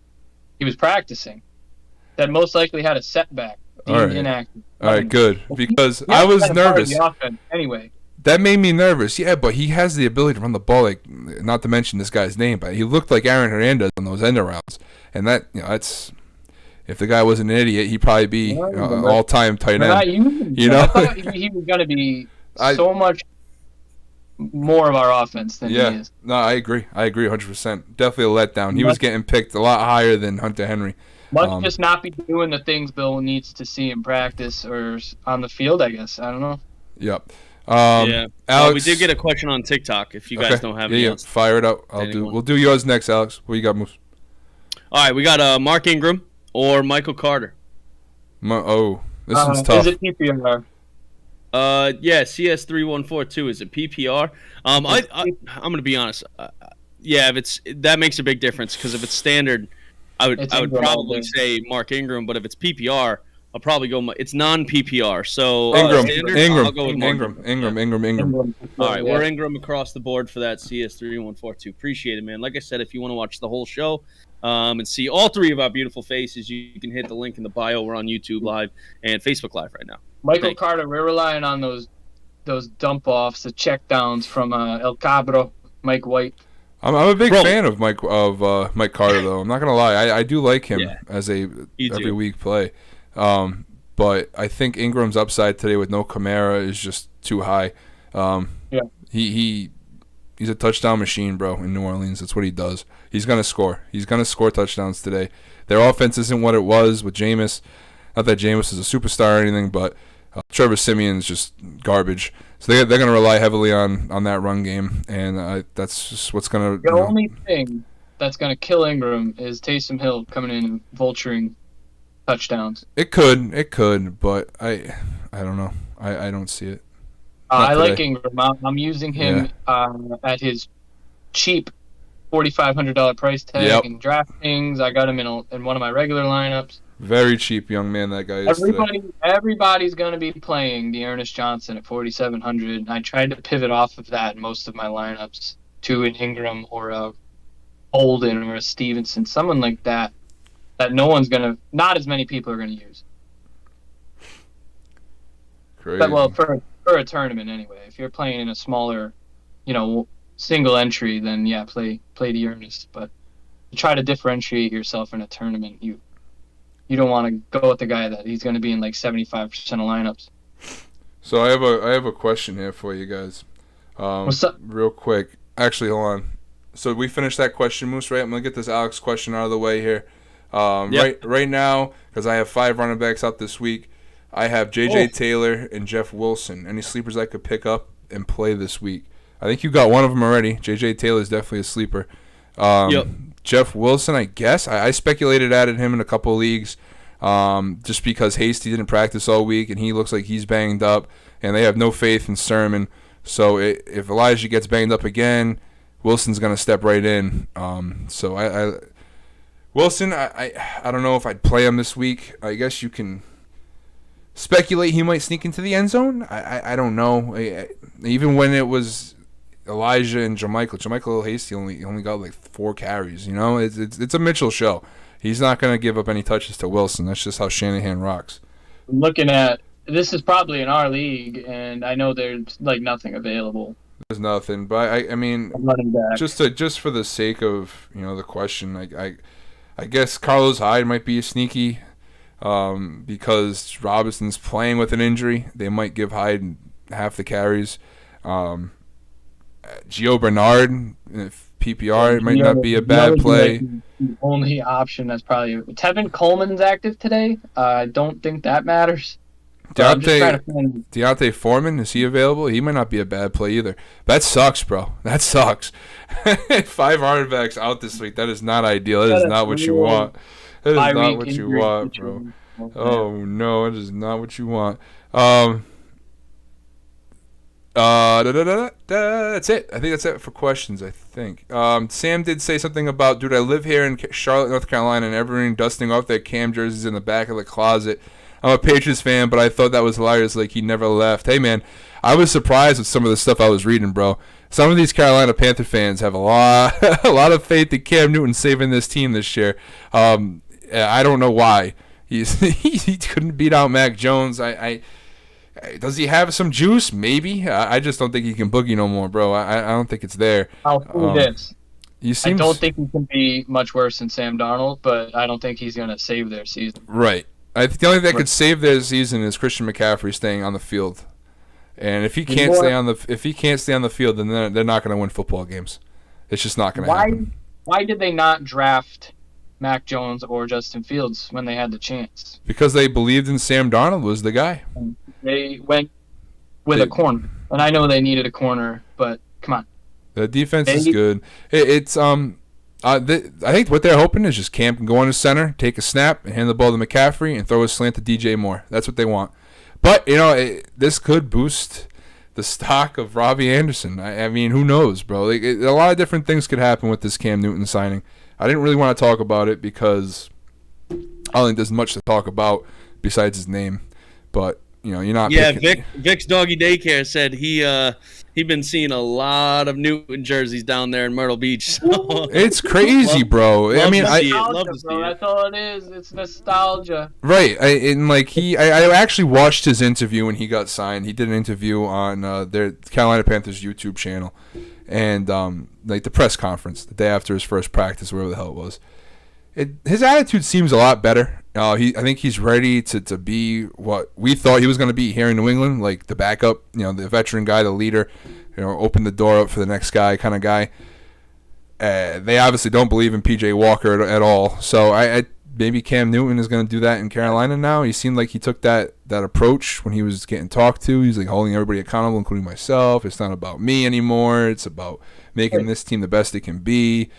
he was practicing. That most likely had a setback. Inactive. All right, good. Because I was nervous. Anyway. That made me nervous. Yeah, but he has the ability to run the ball. Like, not to mention this guy's name, but he looked like Aaron Hernandez on those end arounds. And that, that's if the guy wasn't an idiot, he'd probably be all-time tight end. I thought he was going to be so much more of our offense than he is. No, I agree 100%. Definitely a letdown. He was getting picked a lot higher than Hunter Henry. Must just not be doing the things Bill needs to see in practice or on the field, I guess. I don't know. Yep. Alex, we did get a question on TikTok. If you guys don't have any, fire it up. We'll do yours next, Alex. What you got, Moose? All right, we got Mark Ingram or Michael Carter. This one's tough. Is it PPR? CS3142 is it PPR? I'm gonna be honest. If that makes a big difference because if it's standard, I would probably say Mark Ingram, but if it's PPR, I'll probably go. It's non-PPR, so Ingram. I'll go with Ingram. All right, we're Ingram across the board for that CS3142. Appreciate it, man. Like I said, if you want to watch the whole show and see all 3 of our beautiful faces, you can hit the link in the bio. We're on YouTube Live and Facebook Live right now. Michael Carter, we're relying on those dump offs, the check downs from El Cabro, Mike White. I'm a big fan of Mike Carter though. I'm not gonna lie, I do like him as a every week play. But I think Ingram's upside today with no Kamara is just too high. He's a touchdown machine, bro. In New Orleans, that's what he does. He's gonna score. He's gonna score touchdowns today. Their offense isn't what it was with Jameis. Not that Jameis is a superstar or anything, but Trevor Simeon's just garbage. So they're going to rely heavily on that run game, and that's just what's going to. The only thing that's going to kill Ingram is Taysom Hill coming in and vulturing touchdowns. It could, but I don't know. I don't see it. I like Ingram. I'm using him at his cheap $4,500 price tag in DraftKings. I got him in one of my regular lineups. Very cheap young man that guy is. Everybody's going to be playing the Ernest Johnson at 4,700. I tried to pivot off of that in most of my lineups to an Ingram or a Bolden or a Stevenson, someone like that not as many people are going to use. Crazy. But, well, for a tournament anyway. If you're playing in a smaller, single entry, then play the Ernest. But to try to differentiate yourself in a tournament, you don't want to go with the guy that he's going to be in like 75% of lineups. So I have a question here for you guys. What's up? Real quick. Actually, hold on. So we finished that question, Moose, right? I'm going to get this Alex question out of the way here. Right now, because I have 5 running backs out this week, I have J.J. Taylor and Jeff Wilson. Any sleepers I could pick up and play this week? I think you got one of them already. J.J. Taylor is definitely a sleeper. Jeff Wilson, I guess. I speculated added him in a couple of leagues just because Hasty didn't practice all week, and he looks like he's banged up, and they have no faith in Sermon. So if Elijah gets banged up again, Wilson's going to step right in. Wilson, I don't know if I'd play him this week. I guess you can speculate he might sneak into the end zone. I don't know. Even when it was Elijah and Jermichael Hasty only got like 4 carries. It's a Mitchell show. He's not going to give up any touches to Wilson. That's just how Shanahan rocks. Looking at this is probably in our league, and I know there's like nothing available. There's nothing, but I mean, just for the sake of the question, I guess Carlos Hyde might be a sneaky. Because Robinson's playing with an injury, they might give Hyde half the carries. Gio Bernard, if PPR, it might not be a bad play. The only option that's probably Tevin Coleman's active today. I don't think that matters. Deontay Foreman, is he available? He might not be a bad play either. That sucks, bro. That sucks. 5 running backs out this week. That is not ideal. That is not what you want. That is not what you want, bro. Oh, no, it is not what you want. That's it. I think that's it for questions, I think. Sam did say something about, dude, I live here in Charlotte, North Carolina, and everyone dusting off their Cam jerseys in the back of the closet. I'm a Patriots fan, but I thought that was hilarious, like he never left. Hey, man, I was surprised with some of the stuff I was reading, bro. Some of these Carolina Panther fans have a lot of faith in Cam Newton saving this team this year. I don't know why. He couldn't beat out Mac Jones. Does he have some juice? Maybe. I just don't think he can boogie no more, bro. I don't think it's there. I'll say this. I don't think he can be much worse than Sam Darnold, but I don't think he's going to save their season. Right. I think the only thing that could save their season is Christian McCaffrey staying on the field. And if he can't stay on the field, then they're not going to win football games. It's just not going to happen. Why did they not draft Mac Jones or Justin Fields when they had the chance? Because they believed in Sam Darnold was the guy. They went with a corner, and I know they needed a corner, but come on. The defense is good. I think what they're hoping is just Cam can go on his center, take a snap, and hand the ball to McCaffrey, and throw a slant to DJ Moore. That's what they want. But this could boost the stock of Robbie Anderson. I mean, who knows, bro? A lot of different things could happen with this Cam Newton signing. I didn't really want to talk about it because I don't think there's much to talk about besides his name. But you're not. Yeah, Vic's Doggy Daycare said he'd been seeing a lot of Newton jerseys down there in Myrtle Beach. So. It's crazy, bro. Love to see it. That's all it is. It's nostalgia. Right. I actually watched his interview when he got signed. He did an interview on their Carolina Panthers YouTube channel, and the press conference the day after his first practice, wherever the hell it was. His attitude seems a lot better. I think he's ready to be what we thought he was going to be here in New England, like the backup, the veteran guy, the leader, open the door up for the next guy kind of guy. They obviously don't believe in P.J. Walker at all. So maybe Cam Newton is going to do that in Carolina now. He seemed like he took that approach when he was getting talked to. He's like holding everybody accountable, including myself. It's not about me anymore. It's about making this team the best it can be.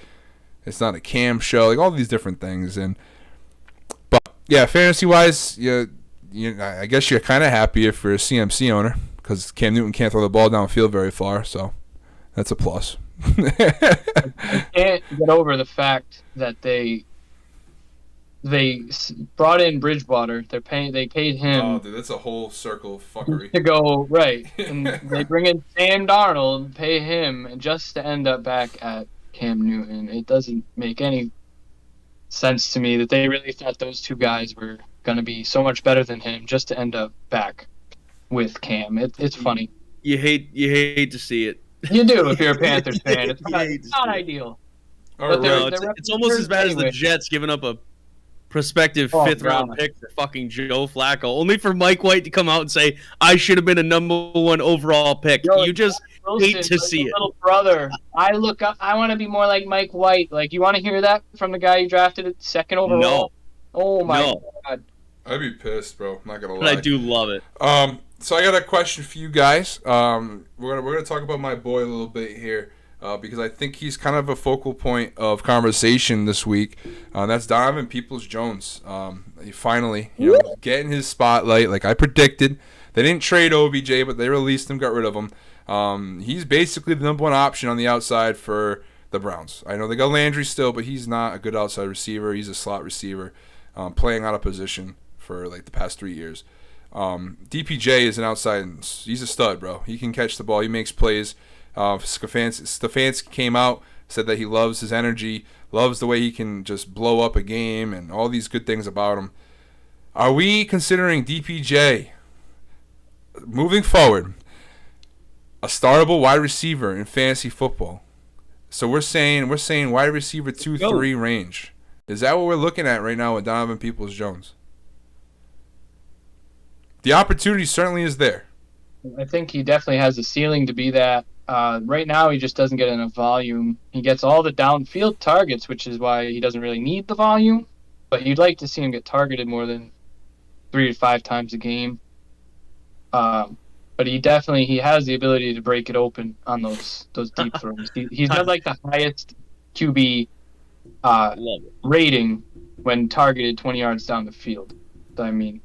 It's not a Cam show. Like all these different things. But yeah, fantasy-wise, I guess you're kind of happy if you're a CMC owner because Cam Newton can't throw the ball downfield very far. So that's a plus. I can't get over the fact that they brought in Bridgewater. They paid him. Oh, dude, that's a whole circle of fuckery. To go right, and they bring in Sam Darnold, pay him, just to end up back at Cam Newton. It doesn't make any sense to me that they really thought those two guys were going to be so much better than him, just to end up back with Cam. It's funny. You hate to see it. You do if you're a Panthers fan. It's not ideal. It's almost as bad as the Jets giving up a prospective fifth-round pick for fucking Joe Flacco, only for Mike White to come out and say, I should have been a number 1 overall pick. You just hate to see it. Little brother, I look up. I want to be more like Mike White. Like, you want to hear that from the guy you drafted at 2nd overall? No. Oh, my God. I'd be pissed, bro. I'm not going to lie. But I do love it. So I got a question for you guys. We're gonna talk about my boy a little bit here because I think he's kind of a focal point of conversation this week. That's Donovan Peoples-Jones. He finally, getting his spotlight like I predicted. They didn't trade OBJ, but they released him, got rid of him. He's basically the number 1 option on the outside for the Browns. I know they got Landry still, but he's not a good outside receiver. He's a slot receiver, playing out of position for like the past 3 years. DPJ is an outside. He's a stud, bro. He can catch the ball. He makes plays. Stefanski came out, said that he loves his energy, loves the way he can just blow up a game, and all these good things about him. Are we considering DPJ moving forward a startable wide receiver in fantasy football? So we're saying wide receiver 2-3 range. Is that what we're looking at right now with Donovan Peoples-Jones? The opportunity certainly is there. I think he definitely has the ceiling to be that. Right now, he just doesn't get enough volume. He gets all the downfield targets, which is why he doesn't really need the volume. But you'd like to see him get targeted more than 3 to 5 times a game. But he has the ability to break it open on those deep throws. He's got like the highest QB rating when targeted 20 yards down the field. I mean.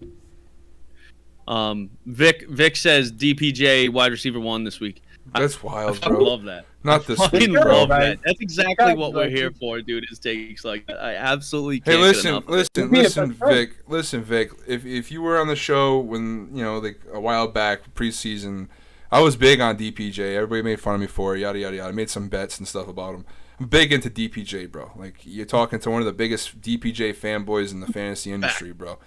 Vic says DPJ wide receiver 1 this week. That's wild, bro. I love that. Not this week, week, bro. bro. That. That's exactly what we're here for, dude. Is takes like that. I absolutely can't. Hey, listen, Vic. Listen, Vic. If you were on the show when like a while back preseason, I was big on DPJ. Everybody made fun of me for it. Yada yada yada. I made some bets and stuff about him. I'm big into DPJ, bro. Like, you're talking to one of the biggest DPJ fanboys in the fantasy industry, bro.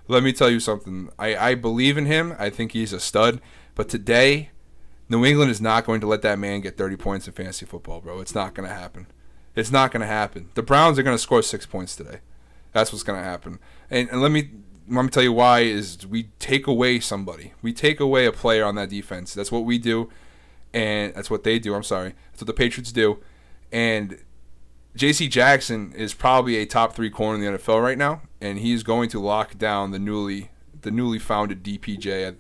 Let me tell you something. I believe in him. I think he's a stud. But today, New England is not going to let that man get 30 points in fantasy football, bro. It's not going to happen. It's not going to happen. The Browns are going to score 6 points today. That's what's going to happen. And let me tell you why is we take away somebody. We take away a player on that defense. That's what we do. And that's what they do. I'm sorry. That's what the Patriots do. And J.C. Jackson is probably a top 3 corner in the NFL right now, and he's going to lock down the newly founded DPJ.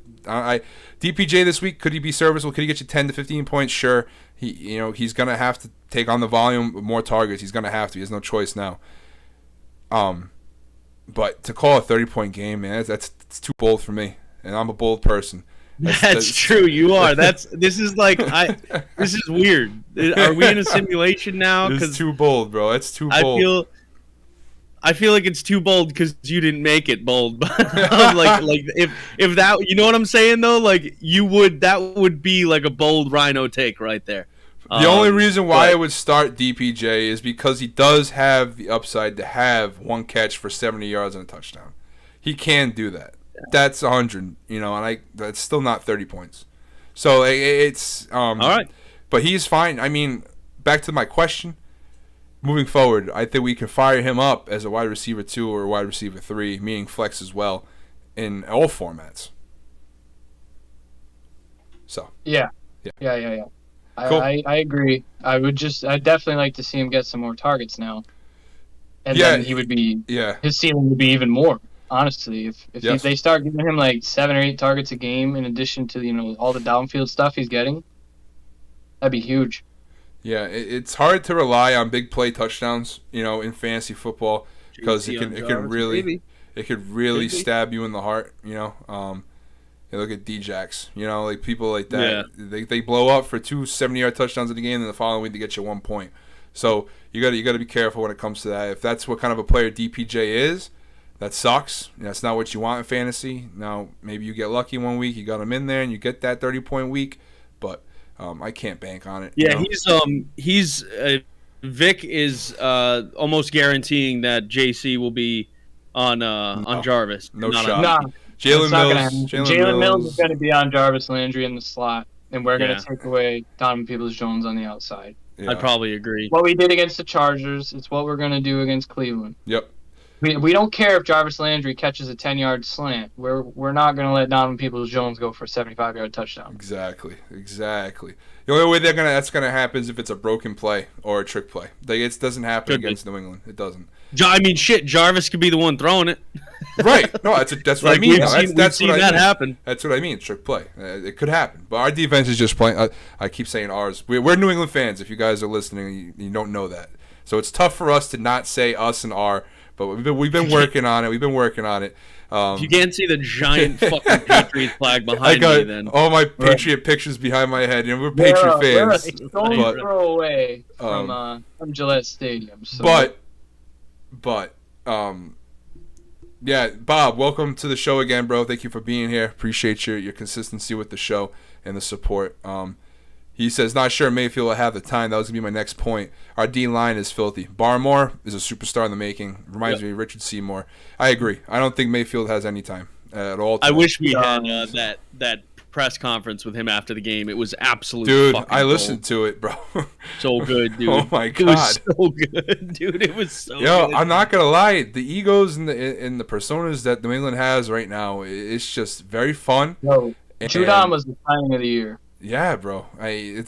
DPJ this week, could he be serviceable? Could he get you 10 to 15 points? Sure. He's gonna have to take on the volume of more targets. He's gonna have to. He has no choice now. But to call a 30-point game, man, that's too bold for me, and I'm a bold person. That's true. You are. This is weird. Are we in a simulation now? It's too bold, bro. It's too bold. I feel like it's too bold because you didn't make it bold. like if that, you know what I'm saying though? Like that would be like a bold Ryno take right there. The only reason why I would start DPJ is because he does have the upside to have 1 catch for 70 yards and a touchdown. He can do that. That's 100, and that's still not 30 points. So it's all right. But he's fine. I mean, back to my question. Moving forward, I think we can fire him up as a wide receiver 2 or wide receiver 3, meaning flex as well, in all formats. So yeah. Cool. I agree. I'd definitely like to see him get some more targets now. and then he would be his ceiling would be even more. Honestly, if they start giving him like 7 or 8 targets a game in addition to all the downfield stuff he's getting, that'd be huge. Yeah, it's hard to rely on big play touchdowns, in fantasy football because it could really stab you in the heart. Look at D-Jacks, like people like that. Yeah. They blow up for 2 70-yard touchdowns in the game, and the following week they get you 1 point. So you got to be careful when it comes to that. If that's what kind of a player DPJ is, that sucks. That's not what you want in fantasy. Now maybe you get lucky one week, you got him in there, and you get that 30-point week, but I can't bank on it. Yeah, Vic is almost guaranteeing that JC will be on Jarvis. No shot. Jalen Mills is going to be on Jarvis Landry in the slot, and we're going to take away Donovan Peoples-Jones on the outside. Yeah. I'd probably agree. What we did against the Chargers, it's what we're going to do against Cleveland. Yep. We don't care if Jarvis Landry catches a 10-yard slant. We're not going to let Donovan Peoples-Jones go for a 75-yard touchdown. Exactly. The only way that's going to happen is if it's a broken play or a trick play. It doesn't happen against New England. It doesn't. Jarvis could be the one throwing it. Right. No, that's what I mean. We've seen that happen. That's what I mean. Trick play. It could happen. But our defense is just playing. I keep saying ours. We're New England fans. If you guys are listening, you don't know that. So it's tough for us to not say us and our. But we've been working on it. If you can't see the giant fucking Patriots flag behind me, then all my Patriot pictures behind my head. We're Patriot fans. We're a stone's throw away from Gillette Stadium. So. But yeah, Bob, welcome to the show again, bro. Thank you for being here. Appreciate your consistency with the show and the support. He says, not sure Mayfield will have the time. That was going to be my next point. Our D-line is filthy. Barmore is a superstar in the making. Reminds me of Richard Seymour. I agree. I don't think Mayfield has any time at all. I wish we had that press conference with him after the game. It was absolutely dude, I listened to it, bro. So good, dude. Oh, my God. It was so good, dude. It was so good. I'm not going to lie. The egos and the personas that New England has right now, it's just very fun. Judon was the signing of the year. Yeah, bro. They've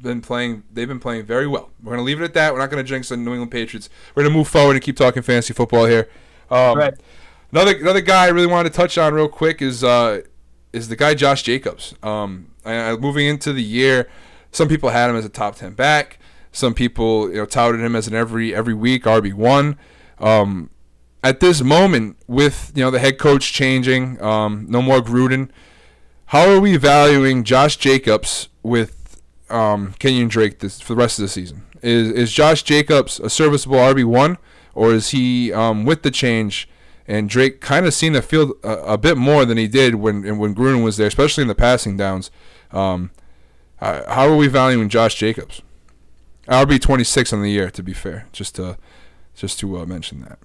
been playing very well. We're going to leave it at that. We're not going to jinx the New England Patriots. We're going to move forward and keep talking fantasy football here. Right. Another guy I really wanted to touch on real quick is the guy Josh Jacobs. Moving into the year, some people had him as a top 10 back. Some people touted him as an every week RB1. At this moment, with the head coach changing, no more Gruden. How are we valuing Josh Jacobs with Kenyon Drake for the rest of the season? Is Josh Jacobs a serviceable RB1, or is he with the change and Drake kind of seen the field a bit more than he did when Gruden was there, especially in the passing downs? How are we valuing Josh Jacobs? RB26 on the year, to be fair, just to mention that.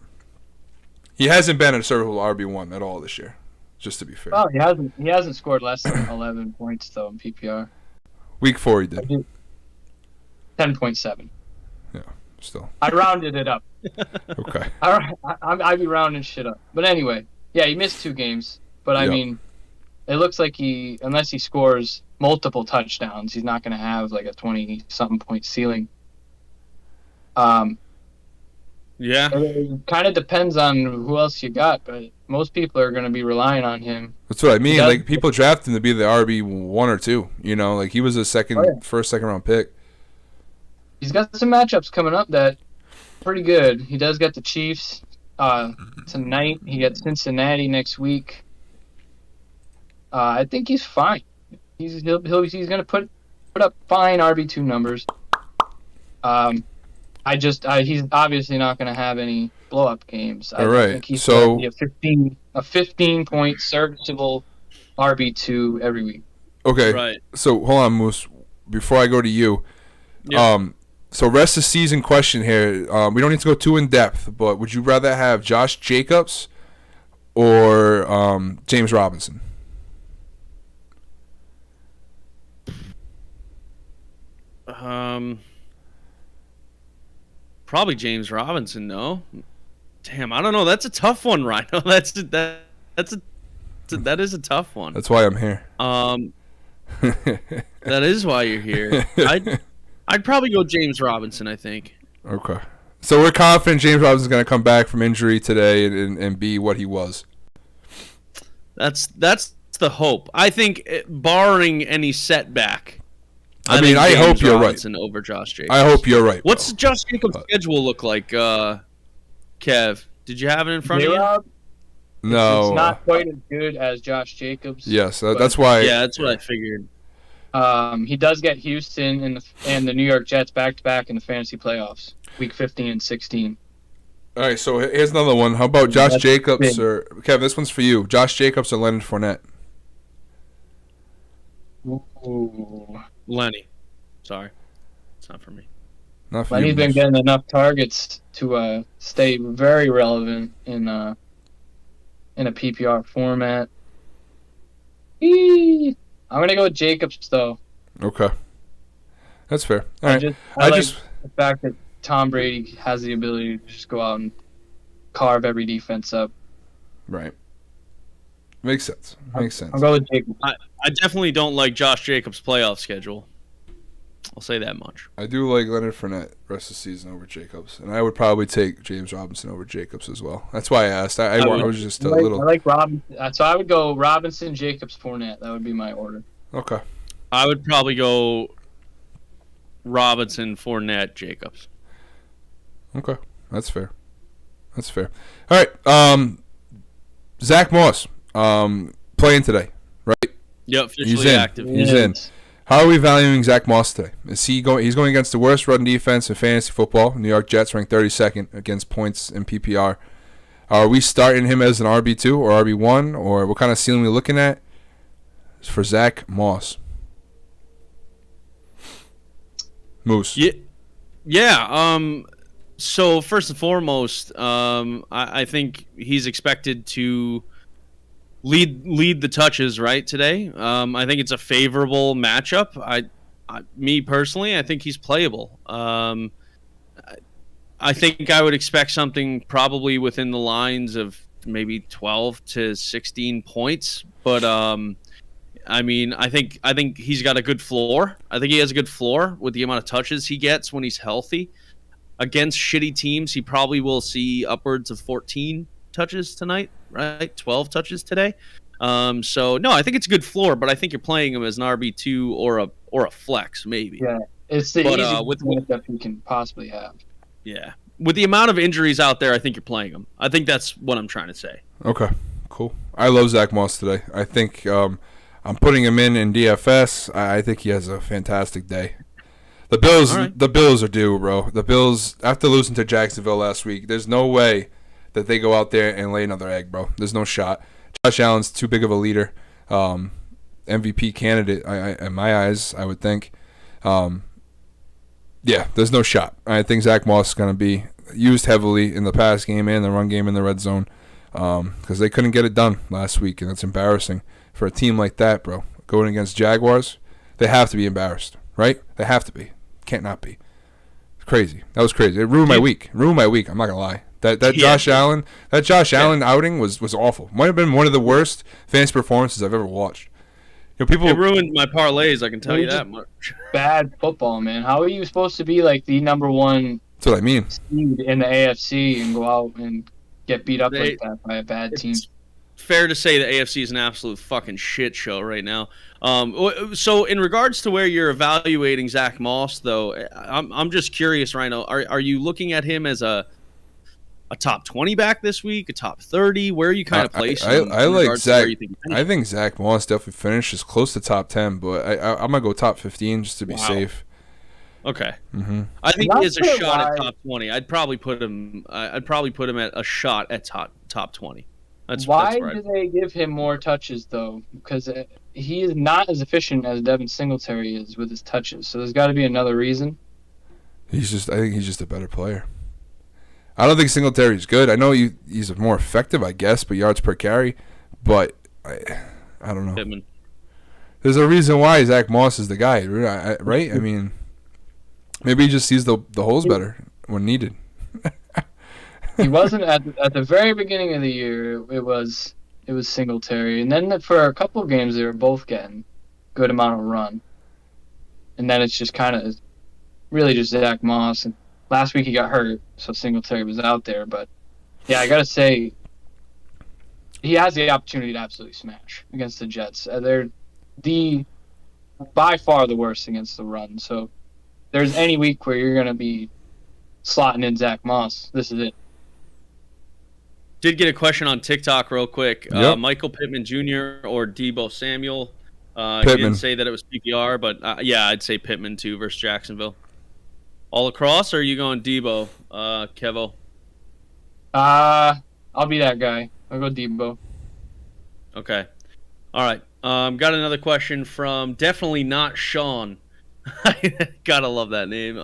He hasn't been a serviceable RB1 at all this year. Just to be fair. Oh, he hasn't scored less than 11 points though in PPR. Week 4 he did. 10.7. Yeah, still. I rounded it up. Okay. I'd be rounding shit up. But anyway, yeah, he missed 2 games. But I mean, it looks like unless he scores multiple touchdowns, he's not going to have like a 20-something point ceiling. Yeah. It kind of depends on who else you got, but most people are going to be relying on him. That's what I mean. Like, people draft him to be the RB1 or 2. Like he was a first, second round pick. He's got some matchups coming up that pretty good. He does get the Chiefs tonight. He gets Cincinnati next week. I think he's fine. He's going to put up fine RB2 numbers. He's obviously not going to have any blow-up games. I think he's going to be a 15-point serviceable RB2 every week. Okay. Right. So hold on, Moose. Before I go to you, so rest of season question here. We don't need to go too in depth, but would you rather have Josh Jacobs or James Robinson? Probably James Robinson. No, damn, I don't know. That's a tough one, Ryno. That is a tough one. That's why I'm here. That is why you're here. I'd probably go James Robinson, I think. Okay. So we're confident James Robinson's going to come back from injury today and be what he was. That's the hope. I think, barring any setback. I mean, I hope you're right. Over Josh Jacobs. I hope you're right. What's Josh Jacobs' schedule look like, Kev? Did you have it in front of you? No. It's not quite as good as Josh Jacobs. Yes, that's why. Yeah, that's what I figured. He does get Houston and the New York Jets back-to-back in the fantasy playoffs, week 15 and 16. All right, so here's another one. How about Josh Jacobs or Kev? This one's for you. Josh Jacobs or Leonard Fournette? Ooh. Lenny. Sorry. It's not for me. Not for Lenny's you. been getting enough targets to stay very relevant in a PPR format. I'm going to go with Jacobs, though. Okay. That's fair. All right. I like the fact that Tom Brady has the ability to just go out and carve every defense up. Right. Makes sense. Makes sense. I'll go with Jacobs. I definitely don't like Josh Jacobs' playoff schedule. I'll say that much. I do like Leonard Fournette rest of the season over Jacobs, and I would probably take James Robinson over Jacobs as well. That's why I asked. I was just a little. I like Robinson, so I would go Robinson, Jacobs, Fournette. That would be my order. Okay. I would probably go Robinson, Fournette, Jacobs. Okay, that's fair. That's fair. All right. Zach Moss, playing today, right? Yep, officially He's in. active. He's in. How are we valuing Zach Moss today? Is he going? He's going against the worst run defense in fantasy football. New York Jets ranked 32nd against points in PPR. Are we starting him as an RB2 or RB1, or what kind of ceiling are we looking at for Zach Moss? Moose. Yeah. So first and foremost, I think he's expected to lead the touches right today. I think it's a favorable matchup. Me personally, I think he's playable. I think I would expect something probably within the lines of maybe 12 to 16 points, but I mean, I think he's got a good floor. I think he has a good floor with the amount of touches he gets when he's healthy. Against shitty teams, he probably will see upwards of 14 touches tonight, right? 12 touches today. So no, I think it's a good floor, but I think you're playing him as an RB2 or a flex maybe. Yeah, it's the easiest that you can possibly have. Yeah, with the amount of injuries out there, I think you're playing him. I think that's what I'm trying to say. Okay, cool. I love Zach Moss today. I think I'm putting him in DFS. I think he has a fantastic day. The Bills are due, bro. The Bills, after losing to Jacksonville last week, there's no way that they go out there and lay another egg, bro. There's no shot. Josh Allen's too big of a leader. MVP candidate, in my eyes, I would think. Yeah, there's no shot. I think Zach Moss is going to be used heavily in the pass game and the run game in the red zone because they couldn't get it done last week, and it's embarrassing for a team like that, bro. Going against Jaguars, they have to be embarrassed, right? They have to be. Can't not be. It's crazy. That was crazy. It ruined my week. I'm not gonna lie. That Josh Allen outing was awful. Might have been one of the worst fantasy performances I've ever watched. You know, It ruined my parlays. I can tell you that much. Bad football, man. How are you supposed to be like the number one That's what I mean. seed in the AFC and go out and get beat up like that by a bad team? Fair to say the AFC is an absolute fucking shit show right now. So in regards to where you're evaluating Zach Moss, though, I'm just curious, Ryno. Are you looking at him as a top 20 back this week, a top 30? Where are you kind of placing? I like Zach. I think Zach Moss definitely finishes close to top 10, but I'm gonna go top 15 just to be safe. Okay. Mm-hmm. I think he has a shot at top 20. I'd probably put him at a shot at top 20. Why do they give him more touches, though? Because he is not as efficient as Devin Singletary is with his touches. So there's got to be another reason. I think he's just a better player. I don't think Singletary's good. I know he's more effective, I guess, but yards per carry. But I don't know. Pittman. There's a reason why Zach Moss is the guy, right? I mean, maybe he just sees the holes better when needed. He wasn't at the very beginning of the year. It was Singletary, and then for a couple of games they were both getting good amount of run, and then it's just kind of really just Zach Moss. And last week he got hurt, so Singletary was out there. But yeah, I gotta say, he has the opportunity to absolutely smash against the Jets. They're by far the worst against the run. So if there's any week where you're gonna be slotting in Zach Moss, this is it. Did get a question on TikTok real quick. Yep. Michael Pittman Jr. or Deebo Samuel. He Pittman. didn't say that it was PPR, but yeah, I'd say Pittman too versus Jacksonville. All across, or are you going Deebo, Kevo? I'll be that guy. I'll go Debo. Okay. All right. Got another question from definitely not Sean. Gotta love that name.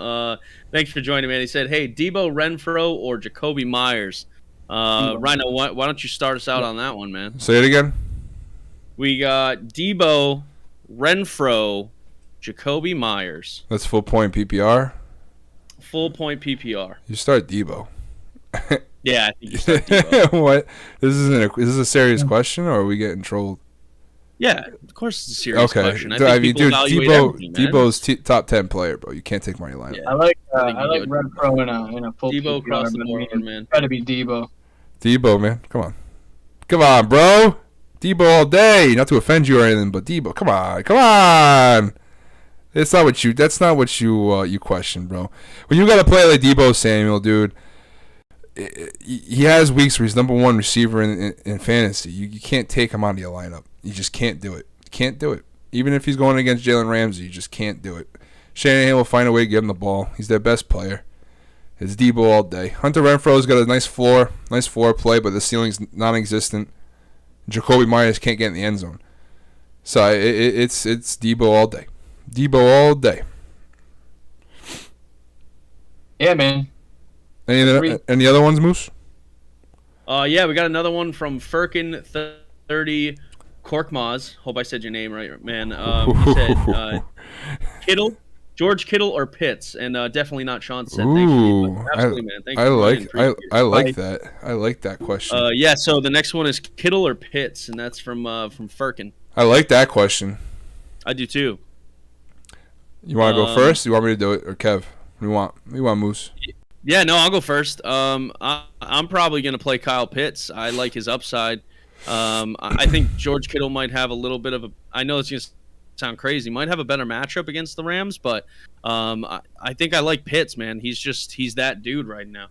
Thanks for joining, man. He said, "Hey, Debo Renfro or Jacoby Myers?" Ryno, why don't you start us out on that one, man? Say it again. We got Debo, Renfro, Jacoby Myers. That's full point PPR. Full point PPR. You start Debo. Yeah, I think you start Debo. What? Is this a serious question, or are we getting trolled? Yeah, of course it's a serious Okay. question. I think people dude, evaluate everything, man. Debo's top 10 player, bro. You can't take money line. Yeah. I like think you do. Renfro in a full Debo PPR, across the but I board, mean, man. Gotta be Debo. Debo, man. Come on, bro. Debo all day. Not to offend you or anything, but Debo, come on. That's not what you question, bro. When you got to play like Debo Samuel, dude, he has weeks where he's number one receiver in fantasy. You can't take him out of your lineup. You just can't do it. You can't do it. Even if he's going against Jalen Ramsey, you just can't do it. Shanahan will find a way to give him the ball. He's their best player. It's Debo all day. Hunter Renfro's got a nice floor play, but the ceiling's non-existent. Jacoby Myers can't get in the end zone. So it's Debo all day. Debo all day. Yeah, man. Any other ones, Moose? Yeah, we got another one from Firkin30 Korkmaz. Hope I said your name right, man. He said Kittle, George Kittle, or Pitts, and definitely not Sean said. Thanks for you. Absolutely, man. Thank you. I like that. I like that question. Yeah. So the next one is Kittle or Pitts, and that's from Firkin. I like that question. I do too. You want to go first? You want me to do it, or Kev? We want Moose. Yeah, no, I'll go first. I'm probably going to play Kyle Pitts. I like his upside. I think George Kittle might have a little bit of a. I know it's going to sound crazy. Might have a better matchup against the Rams, but I think I like Pitts, man. He's that dude right now.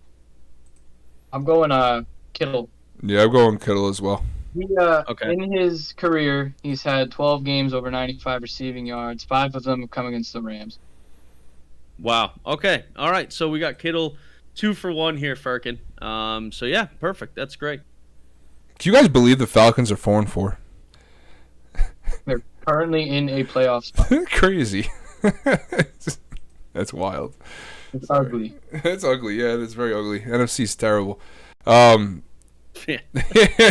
I'm going Kittle. Yeah, I'm going Kittle as well. Okay. In his career, he's had 12 games over 95 receiving yards. 5 of them have come against the Rams. Wow. Okay. All right. So we got Kittle 2 for 1 here, Firkin. So yeah, perfect. That's great. Do you guys believe the Falcons are 4-4? They're currently in a playoff spot. Crazy. That's wild. It's ugly. It's ugly. Yeah, it's very ugly. NFC's terrible. Yeah.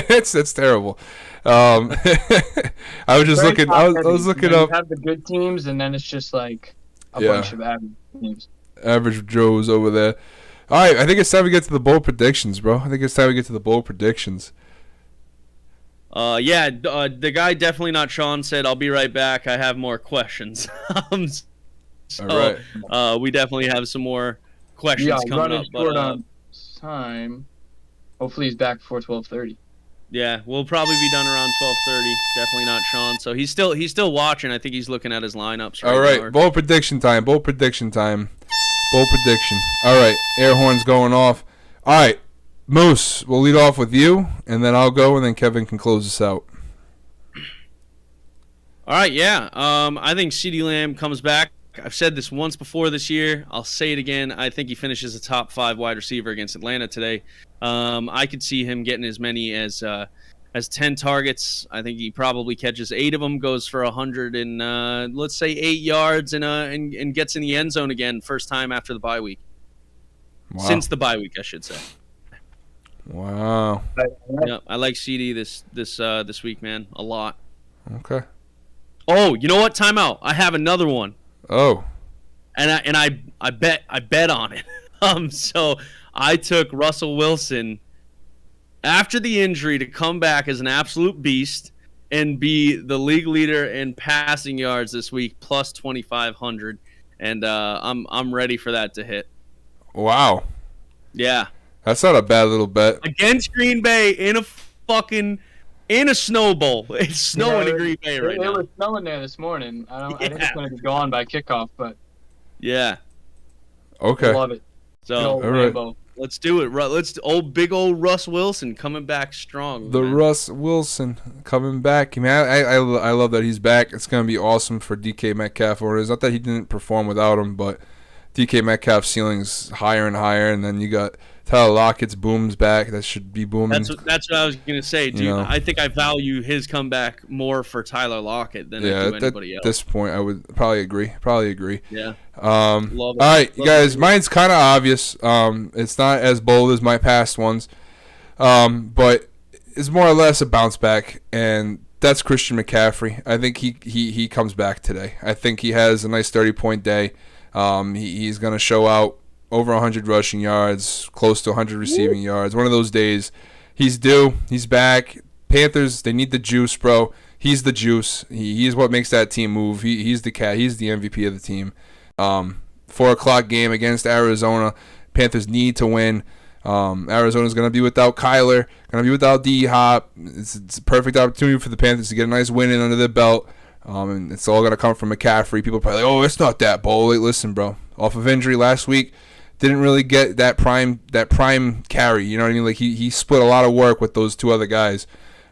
That's terrible. I was just looking. I was looking up. You have the good teams, and then it's just like a Yeah. bunch of average teams. Average Joes over there. All right, I think it's time we get to the bold predictions, bro. Yeah, the guy definitely not Sean said, "I'll be right back. I have more questions." So, All right. we definitely have some more questions Yeah, coming running up. short But, on time. Hopefully he's back before 12:30. yeah, we'll probably be done around 12:30. Definitely not Sean. So he's still watching. I think he's looking at his lineups. All right, now. bold prediction time. Bold prediction. All right, air horns going off. All right, Moose, we'll lead off with you, and then I'll go, and then Kevin can close us out. All right, yeah. I think CeeDee Lamb comes back. I've said this once before this year. I'll say it again. I think he finishes a top 5 wide receiver against Atlanta today. I could see him getting as many as 10 targets. I think he probably catches 8 of them, goes for 100 and let's say 8 yards, and gets in the end zone again first time after the bye week. Wow. Since the bye week, I should say. Wow. Yeah, I like CD this week, man, a lot. Okay. Oh, you know what? Timeout. I have another one. Oh. And I bet on it. So I took Russell Wilson after the injury to come back as an absolute beast and be the league leader in passing yards this week, plus 2,500, and I'm ready for that to hit. Wow. Yeah. That's not a bad little bet. Against Green Bay in a snow bowl. It's snowing in Green Bay right now. It was snowing there this morning. I think it's going to be gone by kickoff, but Yeah. Okay. I love it. So all right. let's do it. Big old Russ Wilson coming back strong. The man. Russ Wilson coming back. Man, I love that he's back. It's going to be awesome for DK Metcalf owners. Not that he didn't perform without him, but DK Metcalf's ceiling's higher and higher. And then you got Tyler Lockett's booms back. That should be booming. That's what I was gonna say, dude. You know. I think I value his comeback more for Tyler Lockett than I do anybody at else. this point, I would probably agree. Yeah. Love it. All right, you guys. Mine's kind of obvious. It's not as bold as my past ones, but it's more or less a bounce back, and that's Christian McCaffrey. I think he comes back today. I think he has a nice 30-point day. He's gonna show out. Over 100 rushing yards, close to 100 receiving yards. One of those days. He's due. He's back. Panthers, they need the juice, bro. He's the juice. He's what makes that team move. He's the cat. He's the MVP of the team. 4 o'clock game against Arizona. Panthers need to win. Arizona's going to be without Kyler. Going to be without D-Hop. It's a perfect opportunity for the Panthers to get a nice win in under their belt. And it's all going to come from McCaffrey. People are probably like, oh, it's not that bold. Like, listen, bro. Off of injury last week. Didn't really get that prime carry, you know what I mean? Like he split a lot of work with those two other guys.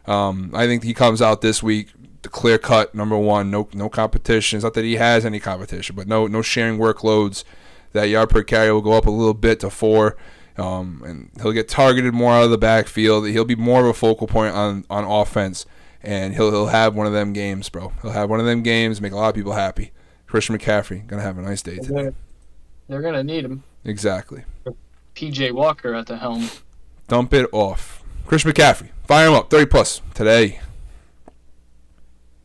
I think he comes out this week, the clear cut number one, no competition. It's not that he has any competition, but no sharing workloads. That yard per carry will go up a little bit to 4, and he'll get targeted more out of the backfield. He'll be more of a focal point on offense, and he'll have one of them games, bro. He'll have one of them games, make a lot of people happy. Christian McCaffrey gonna have a nice day today. They're going to need him. Exactly. PJ Walker at the helm. Dump it off. Chris McCaffrey. Fire him up. 30-plus today.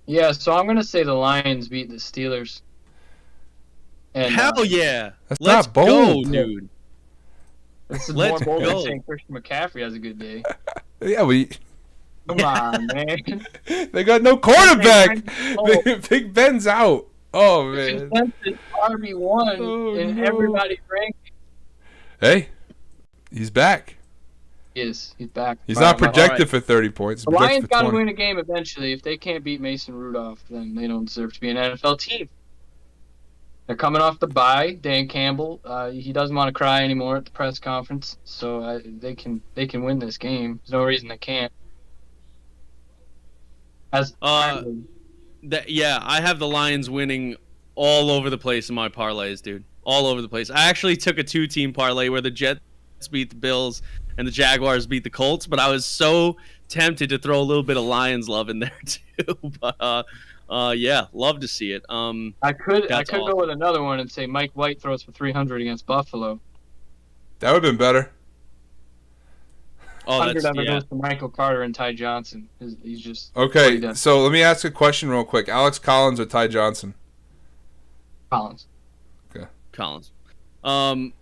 Yeah, so I'm going to say the Lions beat the Steelers. And, Hell yeah. That's Let's not bold. go, dude. This is Let's more bold go. than saying Christian McCaffrey has a good day. Yeah, Come on, man. they got no quarterback. Oh. Big Ben's out. Oh, man. Consensus RB1 in everybody's ranking. Hey, he's back. He's back. He's not projected right. for 30 points. The Projected Lions for got to 20. win a game eventually. If they can't beat Mason Rudolph, then they don't deserve to be an NFL team. They're coming off the bye. Dan Campbell, he doesn't want to cry anymore at the press conference, so they can win this game. There's no reason they can't. Yeah, I have the Lions winning all over the place in my parlays, dude. All over the place. I actually took a 2-team parlay where the Jets beat the Bills and the Jaguars beat the Colts, but I was so tempted to throw a little bit of Lions love in there too. But yeah, love to see it. I could go with another one and say Mike White throws for 300 against Buffalo. That would have been better. Oh, 100 that's goes to Michael Carter and Ty Johnson. He's just Okay, so let me ask a question real quick. Alex Collins or Ty Johnson? Collins. Okay. Collins.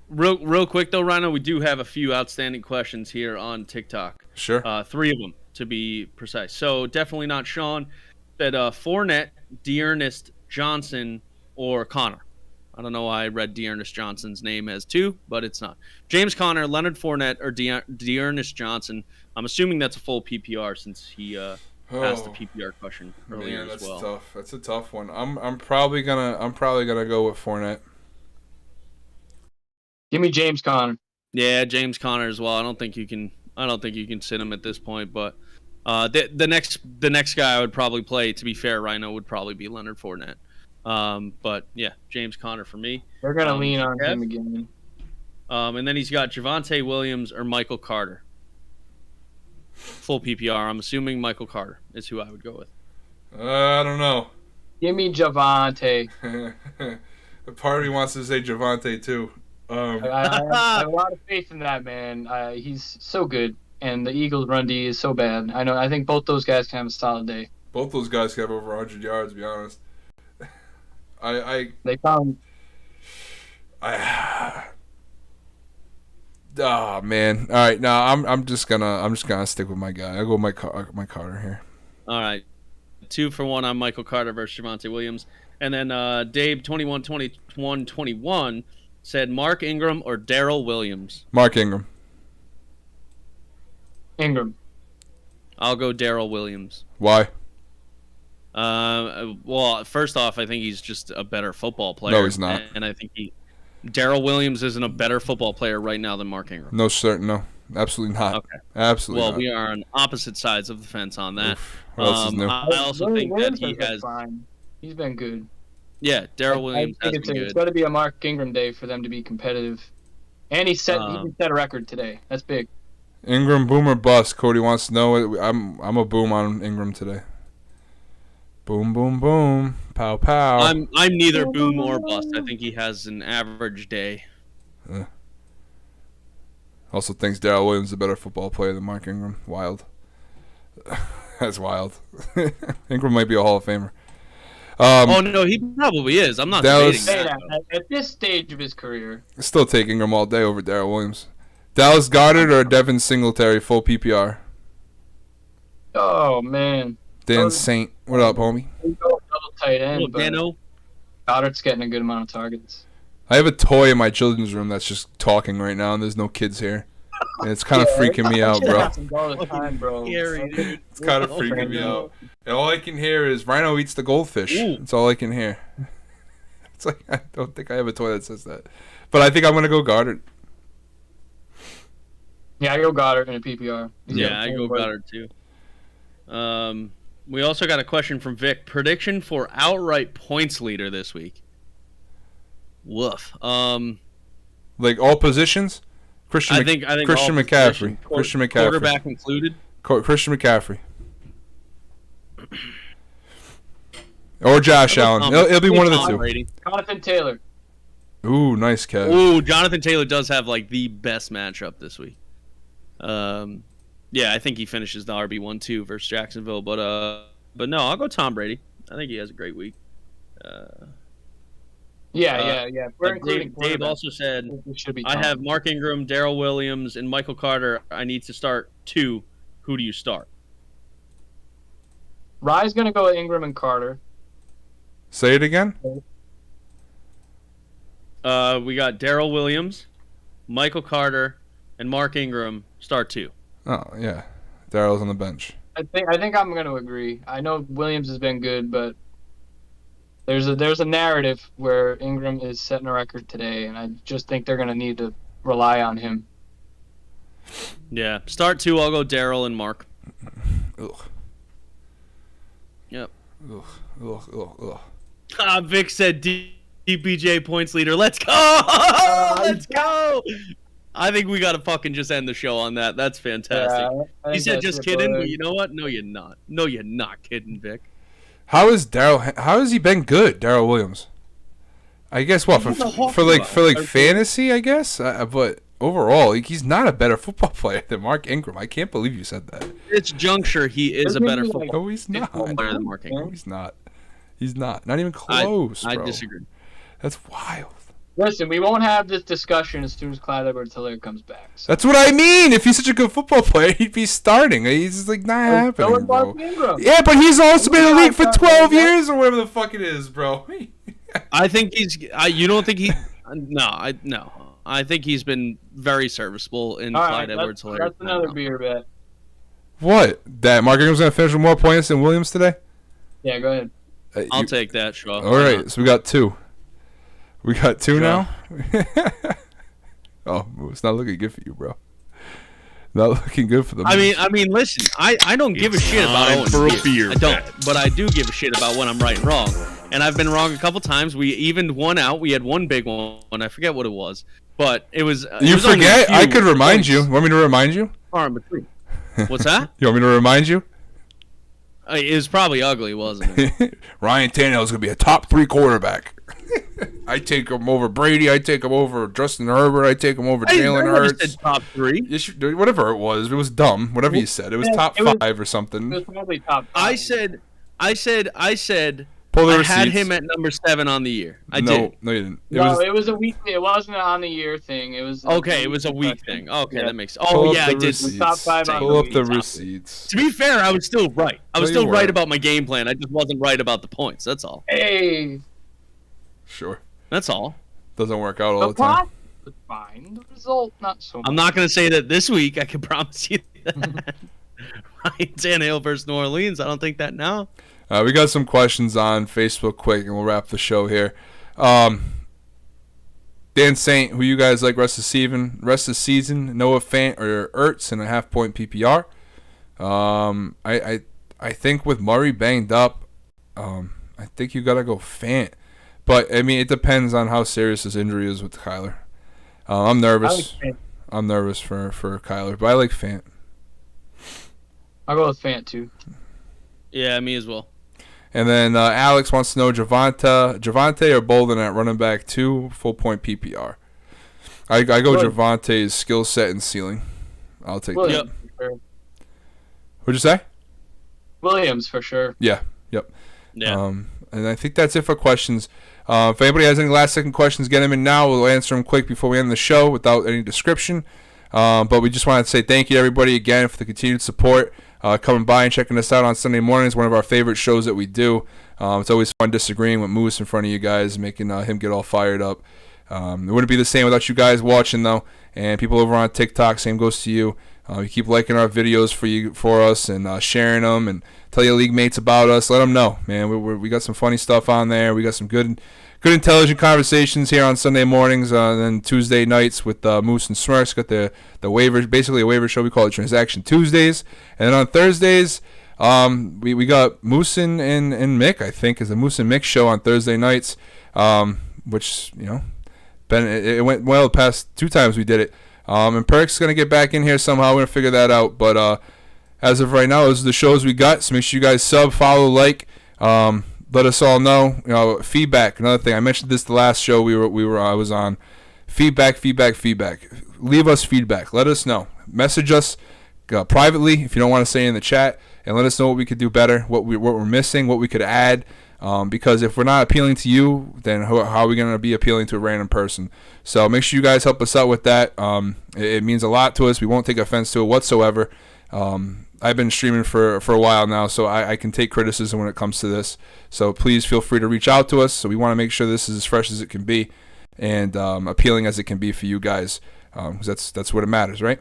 Real quick though, Ryno, we do have a few outstanding questions here on TikTok. Sure. 3 of them to be precise. So definitely not Sean. Said Fournette, Dearness Johnson, or Connor. I don't know why I read Dearness Johnson's name as 2, but it's not. James Conner, Leonard Fournette, or Dearness Johnson. I'm assuming that's a full PPR since he asked the PPR question earlier as well. Tough. That's a tough one. I'm probably gonna go with Fournette. Give me James Conner. Yeah, James Conner as well. I don't think you can sit him at this point, but the next guy I would probably play, to be fair, Ryno, would probably be Leonard Fournette. But yeah, James Conner for me. They're gonna lean on him again. And then he's got Javonte Williams or Michael Carter. Full PPR. I'm assuming Michael Carter is who I would go with. I don't know. Give me Javonte. Part of me wants to say Javonte too. I have a lot of faith in that man. He's so good, and the Eagles' run D is so bad. I think both those guys can have a solid day. Both those guys can have over 100 yards. To be honest. They found. Oh man! All right, now I'm just gonna stick with my guy. I'll go my Carter here. All right, 2 for 1 on Michael Carter versus Javonte Williams, and then Dave 21-21-21 said Mark Ingram or Darrell Williams. Mark Ingram. Ingram. I'll go Darrell Williams. Why? Well, first off, I think he's just a better football player. No, he's not. And I think Darrell Williams isn't a better football player right now than Mark Ingram. No, no, absolutely not. Okay. Absolutely Well, not. we are on opposite sides of the fence on that. Oof. What else is new? I also think that he has. Fine. He's been good. Yeah, Darrell Williams I has think been it's good. got to be a Mark Ingram day for them to be competitive. And he set a record today. That's big. Ingram, boom or bust? Cody wants to know. I'm a boom on Ingram today. Boom, boom, boom. Pow, pow. I'm neither boom or bust. I think he has an average day. Also thinks Darrell Williams is a better football player than Mark Ingram. Wild. That's wild. Ingram might be a Hall of Famer. Oh no, he probably is. I'm not Dallas- debating that. At this stage of his career. Still take Ingram all day over Darrell Williams. Dallas Goedert or Devin Singletary, full PPR. Oh man. Dan Saint, what up, homie? Double tight end, Little but Dano. Goddard's getting a good amount of targets. I have a toy in my children's room that's just talking right now, and there's no kids here. And it's kind of freaking me out, bro. Happens all the time, bro. Scary, dude. It's kind of freaking me out. And all I can hear is Ryno eats the goldfish. Ooh. That's all I can hear. It's like, I don't think I have a toy that says that. But I think I'm going to go Goddard. Yeah, I go Goddard in a PPR. Yeah, I go Goddard too. We also got a question from Vic. Prediction for outright points leader this week. Woof. Like all positions? Christian I think Christian all McCaffrey. positions. Christian McCaffrey. Quarterback included. Christian McCaffrey. Or Josh Allen. It'll be one of the two. Brady. Jonathan Taylor. Ooh, nice, Kev. Ooh, Jonathan Taylor does have like the best matchup this week. Yeah, I think he finishes the RB1-2 versus Jacksonville, but no, I'll go Tom Brady. I think he has a great week. Yeah. We're including Dave quarterbacks. also said, It should be I Tom. have Mark Ingram, Darrell Williams, and Michael Carter. I need to start 2. Who do you start? Rye's gonna go with Ingram and Carter. Say it again? We got Darrell Williams, Michael Carter, and Mark Ingram. Start 2. Oh, yeah. Darrell's on the bench. I think I'm gonna agree. I know Williams has been good, but there's a narrative where Ingram is setting a record today, and I just think they're gonna need to rely on him. Yeah, start 2. I'll go Darrell and Mark. Ugh. Yep. Ugh. Vic said DPJ points leader. Let's go! Let's go! I think we gotta fucking just end the show on that. That's fantastic. Yeah, I He think said that's just it, kidding, brother. but you know what? No, you're not. No, you're not kidding, Vic. How has he been good, Darrell Williams? I guess what for like fantasy, I guess. But overall, he's not a better football player than Mark Ingram. I can't believe you said that. This juncture, he is a better football No, he's not. player than Mark No, Ingram. he's not. He's not. Not even close, I bro. disagree. That's wild. Listen, we won't have this discussion as soon as Clyde Edwards-Helaire comes back. So. That's what I mean. If he's such a good football player, he'd be starting. He's just like not happening, So is bro. Mark Ingram. Yeah, but he's also been in the league for 12 years or whatever the fuck it is, bro. I think he's. You don't think he? No. I think he's been very serviceable in All right, Clyde Edwards-Helaire. that's another beer bet. What? That Mark Ingram's gonna finish with more points than Williams today? Yeah, go ahead. I'll take that, Shaw. All right, so we got 2. We got 2 now. Oh, it's not looking good for you, bro. Not looking good for them. I mean, listen. I don't give a shit about time Owen for a beer. beer I don't, bet. but I do give a shit about when I'm right and wrong. And I've been wrong a couple times. We evened one out. We had one big one. I forget what it was, but it was. you it was only a forget? I few could remind points you. Want me to remind you? far in between. What's that? You want me to remind you? It was probably ugly, wasn't it? Ryan Tannehill's gonna be a top 3 quarterback. I take him over Brady. I take him over Justin Herbert. I take him over Jalen I never Hurts. said top 3. Whatever it was dumb. Whatever you said, it was Yeah, top it was- 5 or It something. was probably top 5. I said. Pull the I receipts. had him at number 7 on the year. I did. No, you didn't. it was a week. It wasn't on the year thing. It was Okay, it was a week thing. Okay, Yeah. that makes. Pull Oh up yeah, the I did. receipts. Top 5 on Pull up the Top. receipts. To be fair, I was still right. I was No, you still right weren't. about my game plan. I just wasn't right about the points. That's all. Hey, Sure. That's all. Doesn't work out all The the time. process was fine. The result, not so much. I'm not going to say that this week. I can promise you that. Ryan Tannehill versus New Orleans. I don't think that now. We got some questions on Facebook quick, and we'll wrap the show here. Dan Saint, who you guys like rest of the season? Noah Fant or Ertz in a half-point PPR? I think with Murray banged up, I think you got to go Fant. But, I mean, it depends on how serious his injury is with Kyler. I'm nervous. I'm nervous for Kyler, but I like Fant. I'll go with Fant, too. Yeah, me as well. And then Alex wants to know Javante or Bolden at running back 2, full-point PPR. I go Javante's skill set and ceiling. I'll take Williams, that. for sure. What'd you say? Williams, for sure. Yeah, yep. Yeah. And I think that's it for questions. If anybody has any last-second questions, get them in now. We'll answer them quick before we end the show without any description. But we just wanted to say thank you to everybody again for the continued support, coming by and checking us out on Sunday mornings, one of our favorite shows that we do. It's always fun disagreeing with Moose in front of you guys, making him get all fired up. It wouldn't be the same without you guys watching, though. And people over on TikTok, same goes to you. You keep liking our videos for us and sharing them, and tell your league mates about us. Let them know, man. We got some funny stuff on there. We got some good intelligent conversations here on Sunday mornings, and then Tuesday nights with Moose and Smirks. Got the waivers, basically a waiver show. We call it Transaction Tuesdays, and then on Thursdays, we got Moose and Mick. I think is a Moose and Mick show on Thursday nights, which it went well the past 2 times we did it. And Perk's going to get back in here somehow. We're going to figure that out. But as of right now, those are the shows we got. So make sure you guys sub, follow, like. Let us all know. Feedback. Another thing. I mentioned this the last show I was on. Feedback. Leave us feedback. Let us know. Message us privately if you don't want to say it in the chat. And let us know what we could do better, what we're missing, what we could add. Because if we're not appealing to you, then how are we going to be appealing to a random person? So make sure you guys help us out with that. It means a lot to us. We won't take offense to it whatsoever. I've been streaming for a while now, so I can take criticism when it comes to this. So please feel free to reach out to us. So we want to make sure this is as fresh as it can be and appealing as it can be for you guys, because that's what it matters, right?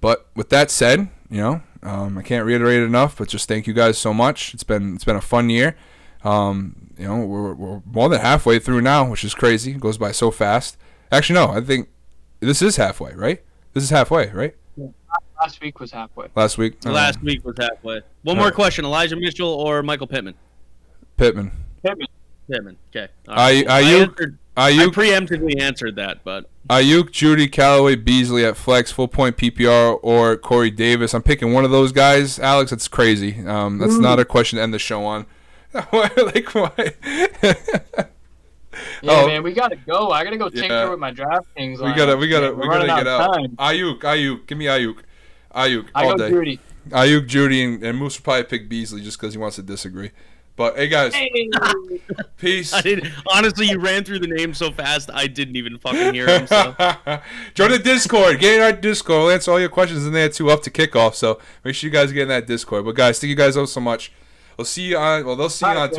But with that said, I can't reiterate it enough, but just thank you guys so much. It's been a fun year. We're more than halfway through now, which is crazy. It goes by so fast. Actually, no, I think this is halfway, right? This is halfway, right? Yeah. Last week was halfway. Last week? Last week was halfway. One more question. Elijah Mitchell or Michael Pittman? Pittman. Okay. I preemptively answered that, but Ayuk, Judy, Callaway, Beasley at flex, full point PPR, or Corey Davis. I'm picking one of those guys. Alex, that's crazy. That's not a question to end the show on. Why? Yeah, man, we gotta go. I gotta go tinker with my DraftKings. We gotta get out. Time. Ayuk, give me Ayuk. I all go day. Judy. Ayuk, Judy, and Moose will probably pick Beasley just because he wants to disagree. But hey, guys, peace. Honestly, you ran through the name so fast, I didn't even fucking hear him. So. Join the Discord. Get in our Discord. We'll answer all your questions in there too up to kickoff. So make sure you guys get in that Discord. But guys, thank you guys all so much. They'll see you on